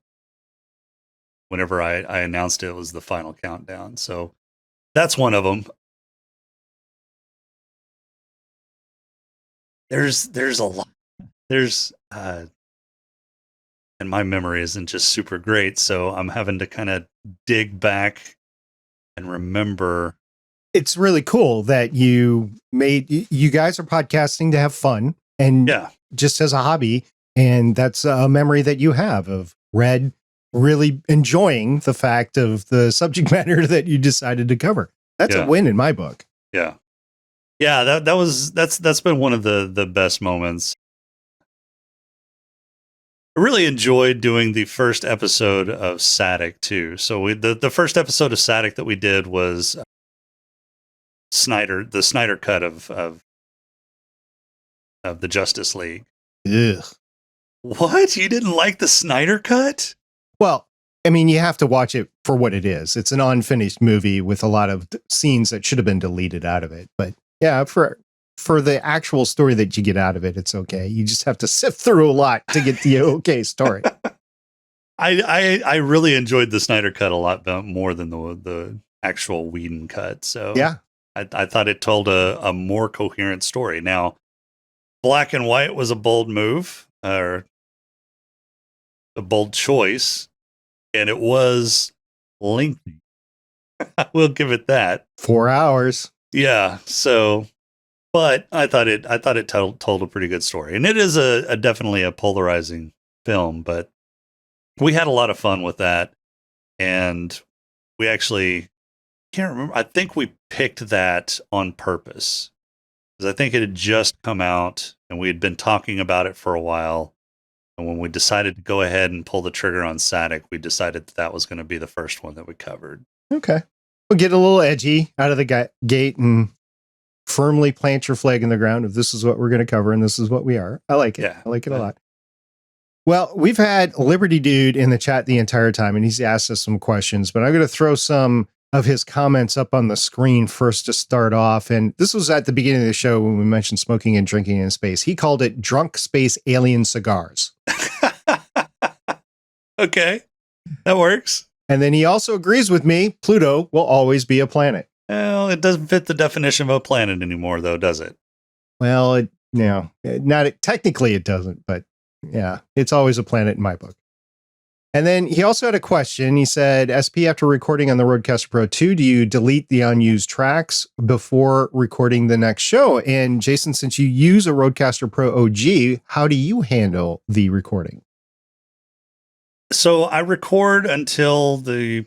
whenever I announced it was The Final Countdown. So that's one of them. There's a lot. There's and my memory isn't just super great, so I'm having to kind of dig back and remember. It's really cool that you guys are podcasting to have fun and just as a hobby. And that's a memory that you have of Red really enjoying the fact of the subject matter that you decided to cover. That's a win in my book. Yeah. Yeah, that's been one of the best moments. I really enjoyed doing the first episode of Satic too. So the first episode of Satic that we did was the Snyder cut of the Justice League. Ugh. What? You didn't like the Snyder cut? Well, I mean, you have to watch it for what it is. It's an unfinished movie with a lot of scenes that should have been deleted out of it. But yeah, for the actual story that you get out of it, it's okay. You just have to sift through a lot to get the okay story. I really enjoyed the Snyder cut a lot more than the actual Whedon cut. So yeah, I thought it told a more coherent story. Now, black and white was a bold move or a bold choice, and it was lengthy. I will give it that. 4 hours. Yeah. So, but I thought it told a pretty good story, and it is a definitely a polarizing film. But we had a lot of fun with that, and we actually can't remember. I think we picked that on purpose because I think it had just come out, and we had been talking about it for a while. And when we decided to go ahead and pull the trigger on Satic, we decided that was going to be the first one that we covered. Okay. We'll get a little edgy out of the gate and firmly plant your flag in the ground if this is what we're going to cover and this is what we are. I like it. Yeah, I like it a lot. Well, we've had Liberty Dude in the chat the entire time, and he's asked us some questions, but I'm going to throw some of his comments up on the screen first to start off. And this was at the beginning of the show when we mentioned smoking and drinking in space. He called it drunk space alien cigars. Okay, that works. And then he also agrees with me, Pluto will always be a planet. Well, it doesn't fit the definition of a planet anymore, though, does it? Well, technically it doesn't, but yeah, it's always a planet in my book. And then he also had a question. He said, SP, after recording on the Rodecaster Pro 2, do you delete the unused tracks before recording the next show? And Jason, since you use a Rodecaster Pro OG, how do you handle the recording? So I record until the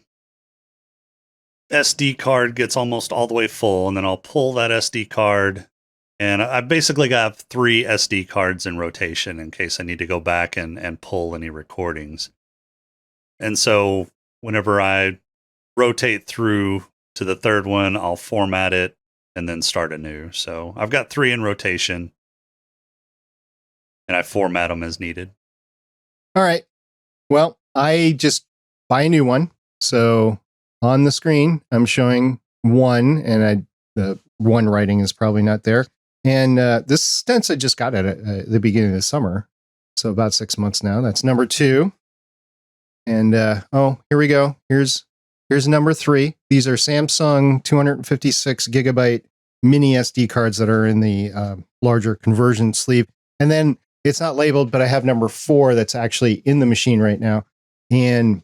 SD card gets almost all the way full, and then I'll pull that SD card. And I basically got 3 SD cards in rotation in case I need to go back and pull any recordings. And so whenever I rotate through to the third one, I'll format it and then start anew. So I've got 3 in rotation, and I format them as needed. All right. Well, I just buy a new one. So on the screen, I'm showing one, and the one writing is probably not there. And this stents I just got at the beginning of the summer. So about 6 months now. That's number 2. And here we go. Here's number 3. These are Samsung 256 gigabyte mini SD cards that are in the larger conversion sleeve. And then it's not labeled, but I have number 4 that's actually in the machine right now. And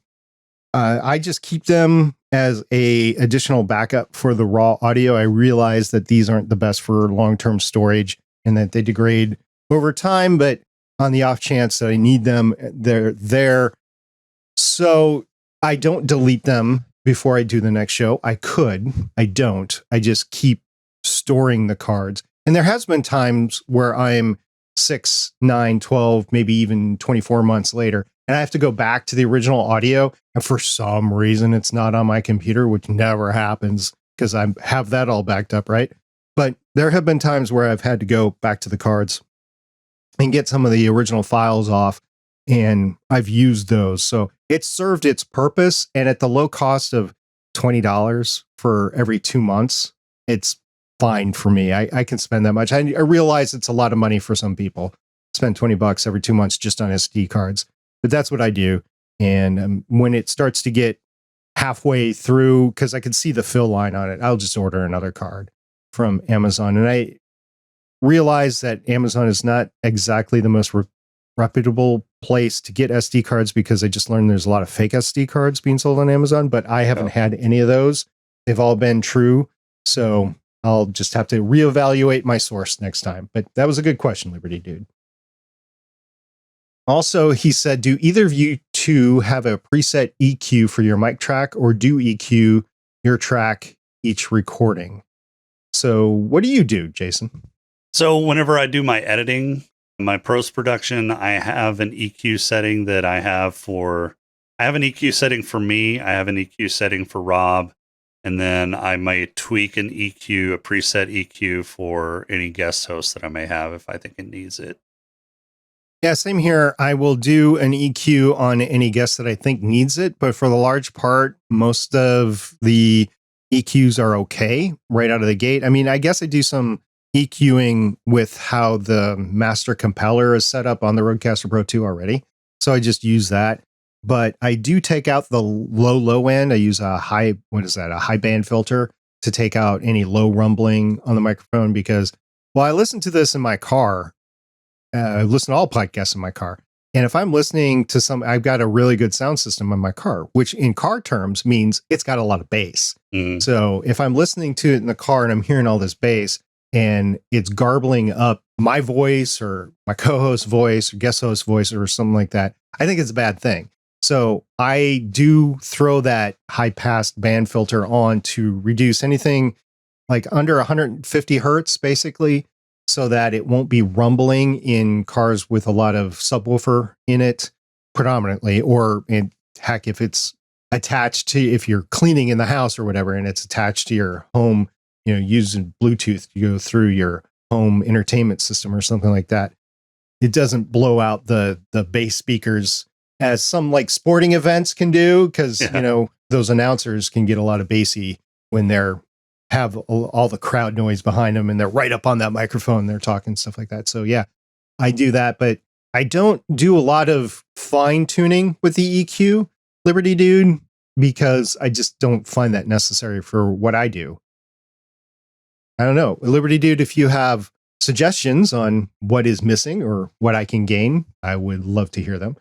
I just keep them as a additional backup for the raw audio. I realize that these aren't the best for long-term storage and that they degrade over time, but on the off chance that I need them, they're there. So I don't delete them before I do the next show. I could. I don't. I just keep storing the cards. And there has been times where I'm 6, 9, 12, maybe even 24 months later, and I have to go back to the original audio, and for some reason it's not on my computer, which never happens because I have that all backed up, right? But there have been times where I've had to go back to the cards and get some of the original files off, and I've used those. So it served its purpose, and at the low cost of $20 for every 2 months, it's fine for me. I can spend that much. I realize it's a lot of money for some people. Spend $20 every 2 months just on SD cards, but that's what I do. And when it starts to get halfway through, because I can see the fill line on it, I'll just order another card from Amazon. And I realize that Amazon is not exactly the most reputable place to get SD cards, because I just learned there's a lot of fake SD cards being sold on Amazon, but I haven't had any of those. They've all been true. So I'll just have to reevaluate my source next time. But that was a good question, Liberty Dude. Also, he said, do either of you two have a preset EQ for your mic track, or do EQ your track each recording? So what do you do, Jason? So whenever I do my editing, my post-production, I have an EQ setting that I have an EQ setting for me. I have an EQ setting for Rob. And then I might tweak an EQ, a preset EQ for any guest host that I may have if I think it needs it. Yeah, same here. I will do an EQ on any guest that I think needs it. But for the large part, most of the EQs are okay right out of the gate. I mean, I guess I do some EQing with how the master compeller is set up on the Rodecaster Pro 2 already. So I just use that. But I do take out the low end. I use a high band filter to take out any low rumbling on the microphone, because I listen to this in my car. I listen to all podcasts in my car. And if I'm listening to I've got a really good sound system in my car, which in car terms means it's got a lot of bass. Mm. So if I'm listening to it in the car and I'm hearing all this bass and it's garbling up my voice or my co-host voice or guest host voice or something like that, I think it's a bad thing. So I do throw that high pass band filter on to reduce anything like under 150 hertz, basically, so that it won't be rumbling in cars with a lot of subwoofer in it predominantly, or heck, if it's attached to, if you're cleaning in the house or whatever, and it's attached to your home, using Bluetooth to go through your home entertainment system or something like that, it doesn't blow out the bass speakers as some like sporting events can do, because those announcers can get a lot of bassy when they're have all the crowd noise behind them and they're right up on that microphone, they're talking stuff like that. So yeah, I do that, but I don't do a lot of fine tuning with the EQ, Liberty Dude, because I just don't find that necessary for what I do. I don't know, Liberty Dude, if you have suggestions on what is missing or what I can gain, I would love to hear them.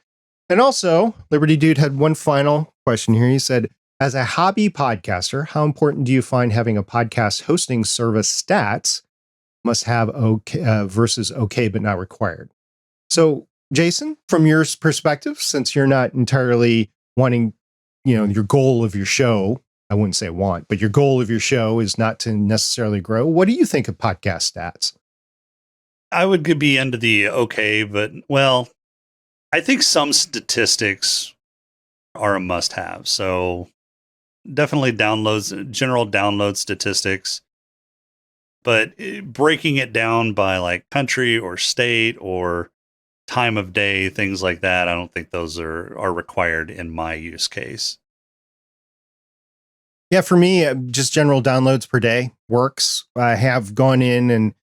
And also, Liberty Dude had one final question here. He said, as a hobby podcaster, how important do you find having a podcast hosting service stats must have okay versus okay but not required? So, Jason, from your perspective, since you're not entirely wanting, your goal of your show, I wouldn't say want, but your goal of your show is not to necessarily grow. What do you think of podcast stats? I would be into the okay, but I think some statistics are a must-have. So definitely general download statistics, but breaking it down by like country or state or time of day, things like that, I don't think those are required in my use case. Yeah, for me, just general downloads per day works. I have gone in and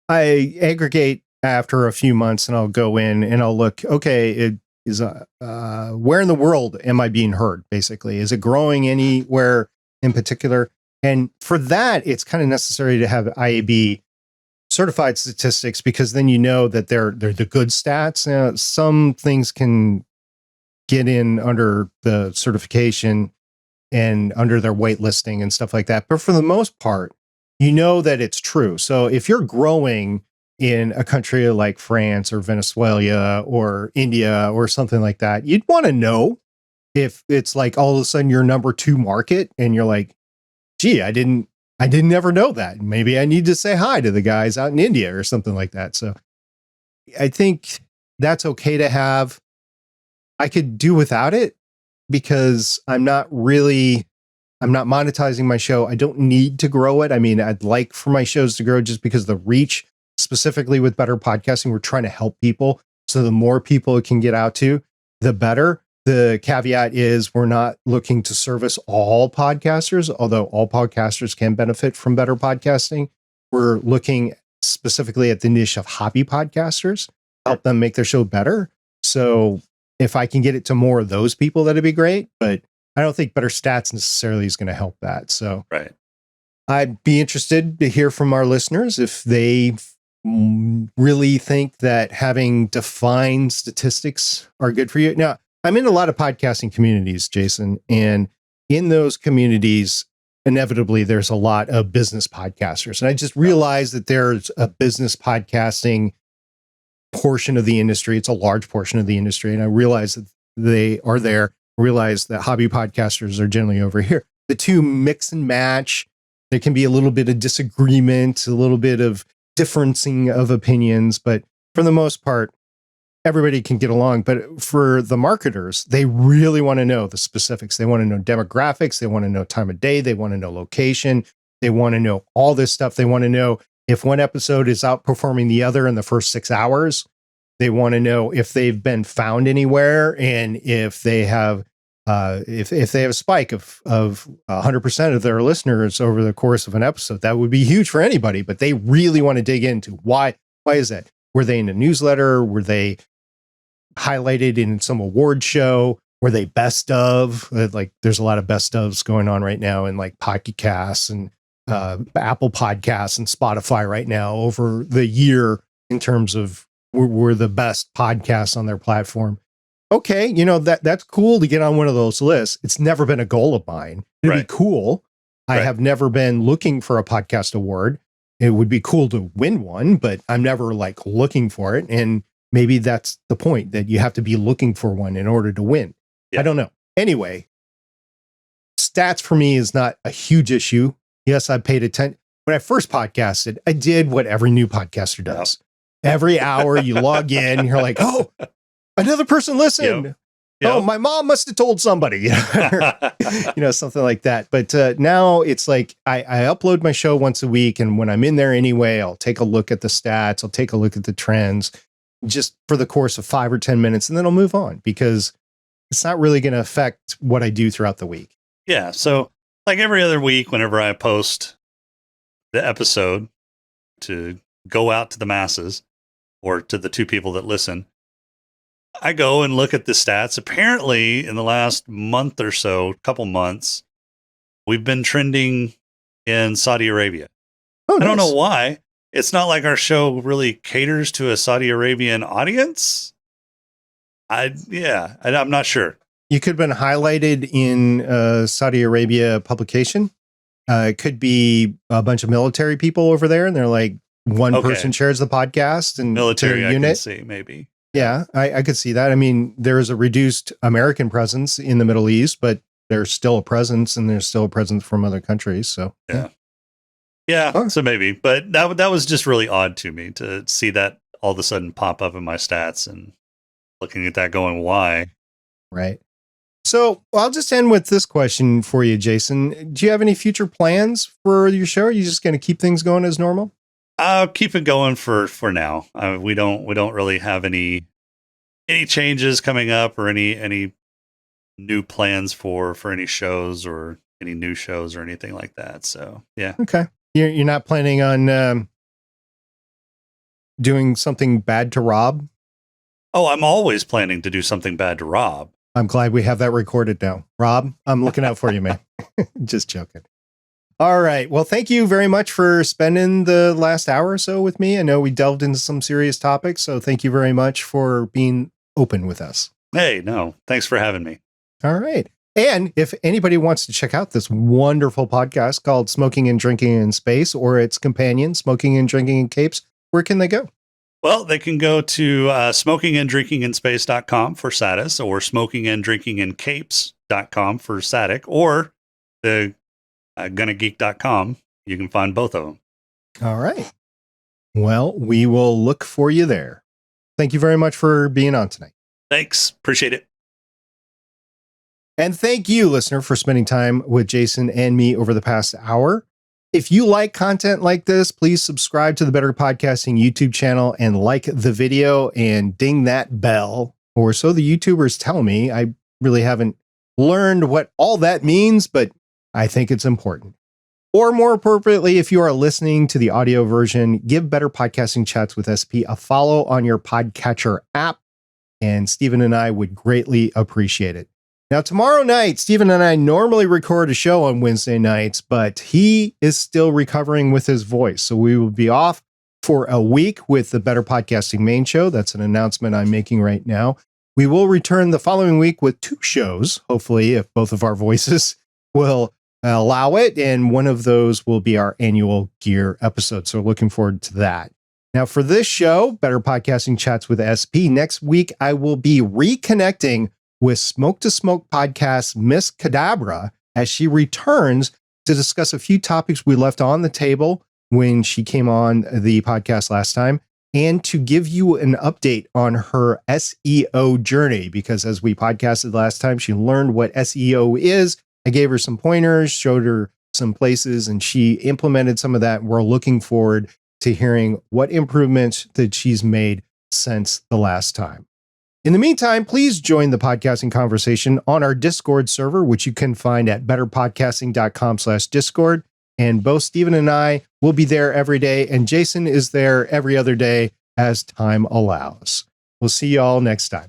I aggregate after a few months, and I'll go in and I'll look, okay, it is where in the world am I being heard, basically? Is it growing anywhere in particular? And for that, it's kind of necessary to have IAB certified statistics, because then you know that they're the good stats. Some things can get in under the certification and under their waitlisting and stuff like that. But for the most part, you know that it's true. So if you're growing in a country like France or Venezuela or India or something like that, you'd want to know if it's like all of a sudden your number 2 market and you're like, gee, I didn't ever know that. Maybe I need to say hi to the guys out in India or something like that. So I think that's okay to have. I could do without it because I'm not monetizing my show. I don't need to grow it. I mean, I'd like for my shows to grow just because the reach, specifically with Better Podcasting, we're trying to help people. So the more people it can get out to, the better. The caveat is we're not looking to service all podcasters, although all podcasters can benefit from Better Podcasting. We're looking specifically at the niche of hobby podcasters, help them make their show better. So if I can get it to more of those people, that'd be great. But I don't think Better Stats necessarily is going to help that. So right. I'd be interested to hear from our listeners if they really think that having defined statistics are good for you. Now, I'm in a lot of podcasting communities, Jason, and in those communities, inevitably, there's a lot of business podcasters. And I just realized that there's a business podcasting portion of the industry. It's a large portion of the industry. And I realize that they are there. I realize that hobby podcasters are generally over here. The two mix and match. There can be a little bit of disagreement, a little bit of differencing of opinions, but for the most part, everybody can get along. But for the marketers, they really want to know the specifics. They want to know demographics. They want to know time of day. They want to know location. They want to know all this stuff. They want to know if one episode is outperforming the other in the first 6 hours. They want to know if they've been found anywhere and if they have if they have a spike of 100% of their listeners over the course of an episode. That would be huge for anybody, but they really want to dig into why is that? Were they in a newsletter? Were they highlighted in some award show? Were they best of? Like there's a lot of best ofs going on right now in like Pocket Casts and Apple Podcasts and Spotify right now over the year in terms of were the best podcasts on their platform. Okay, that's cool to get on one of those lists. It's never been a goal of mine. It'd be cool. I have never been looking for a podcast award. It would be cool to win one, but I'm never like looking for it. And maybe that's the point, that you have to be looking for one in order to win. Yeah. I don't know. Anyway, stats for me is not a huge issue. Yes, I paid attention. When I first podcasted, I did what every new podcaster does. Every hour you log in, you're like, oh, another person listened. Yep. Oh, my mom must have told somebody, something like that. But now it's like I upload my show once a week. And when I'm in there anyway, I'll take a look at the stats. I'll take a look at the trends just for the course of 5 or 10 minutes. And then I'll move on because it's not really going to affect what I do throughout the week. Yeah. So like every other week, whenever I post the episode to go out to the masses or to the 2 people that listen, I go and look at the stats. Apparently, in the last month or so, couple months, we've been trending in Saudi Arabia. Oh, nice. I don't know why. It's not like our show really caters to a Saudi Arabian audience. I'm not sure. You could have been highlighted in a Saudi Arabia publication. It could be a bunch of military people over there, and they're like, one person shares the podcast and military unit. I can see, maybe. Yeah, I could see that. I mean, there is a reduced American presence in the Middle East, but there's still a presence, and there's still a presence from other countries. So yeah. Oh. So maybe, but that was just really odd to me to see that all of a sudden pop up in my stats and looking at that, going, why? Right. So I'll just end with this question for you, Jason. Do you have any future plans for your show? Are you just going to keep things going as normal? I'll keep it going for now. We don't really have any changes coming up or any new plans for any shows or any new shows or anything like that. So yeah. Okay. You're not planning on doing something bad to Rob? Oh, I'm always planning to do something bad to Rob. I'm glad we have that recorded now. Rob, I'm looking out for you, man. Just joking. All right. Well, thank you very much for spending the last hour or so with me. I know we delved into some serious topics, so thank you very much for being open with us. Hey, no, thanks for having me. All right. And if anybody wants to check out this wonderful podcast called Smoking and Drinking in Space or its companion, Smoking and Drinking in Capes, where can they go? Well, they can go to smokinganddrinkinginspace.com for Satis or smokinganddrinkingincapes.com for Satic or the gonnageek.com. You can find both of them. All right. Well, we will look for you there. Thank you very much for being on tonight. Thanks. Appreciate it. And thank you, listener, for spending time with Jason and me over the past hour. If you like content like this, please subscribe to the Better Podcasting YouTube channel and like the video and ding that bell, or so the YouTubers tell me. I really haven't learned what all that means, but I think it's important. Or more appropriately, if you are listening to the audio version, give Better Podcasting Chats with SP a follow on your podcatcher app, and Stephen and I would greatly appreciate it. Now, tomorrow night, Stephen and I normally record a show on Wednesday nights, but he is still recovering with his voice. So we will be off for a week with the Better Podcasting main show. That's an announcement I'm making right now. We will return the following week with 2 shows, hopefully, if both of our voices will allow it. And one of those will be our annual gear episode. So looking forward to that. Now, for this show, Better Podcasting Chats with SP, next week, I will be reconnecting with Smoke to Smoke podcast Miss Cadabra as she returns to discuss a few topics we left on the table when she came on the podcast last time, and to give you an update on her SEO journey, because as we podcasted last time, she learned what SEO is. I gave her some pointers, showed her some places, and she implemented some of that. We're looking forward to hearing what improvements that she's made since the last time. In the meantime, please join the podcasting conversation on our Discord server, which you can find at betterpodcasting.com/Discord. And both Stephen and I will be there every day, and Jason is there every other day as time allows. We'll see you all next time.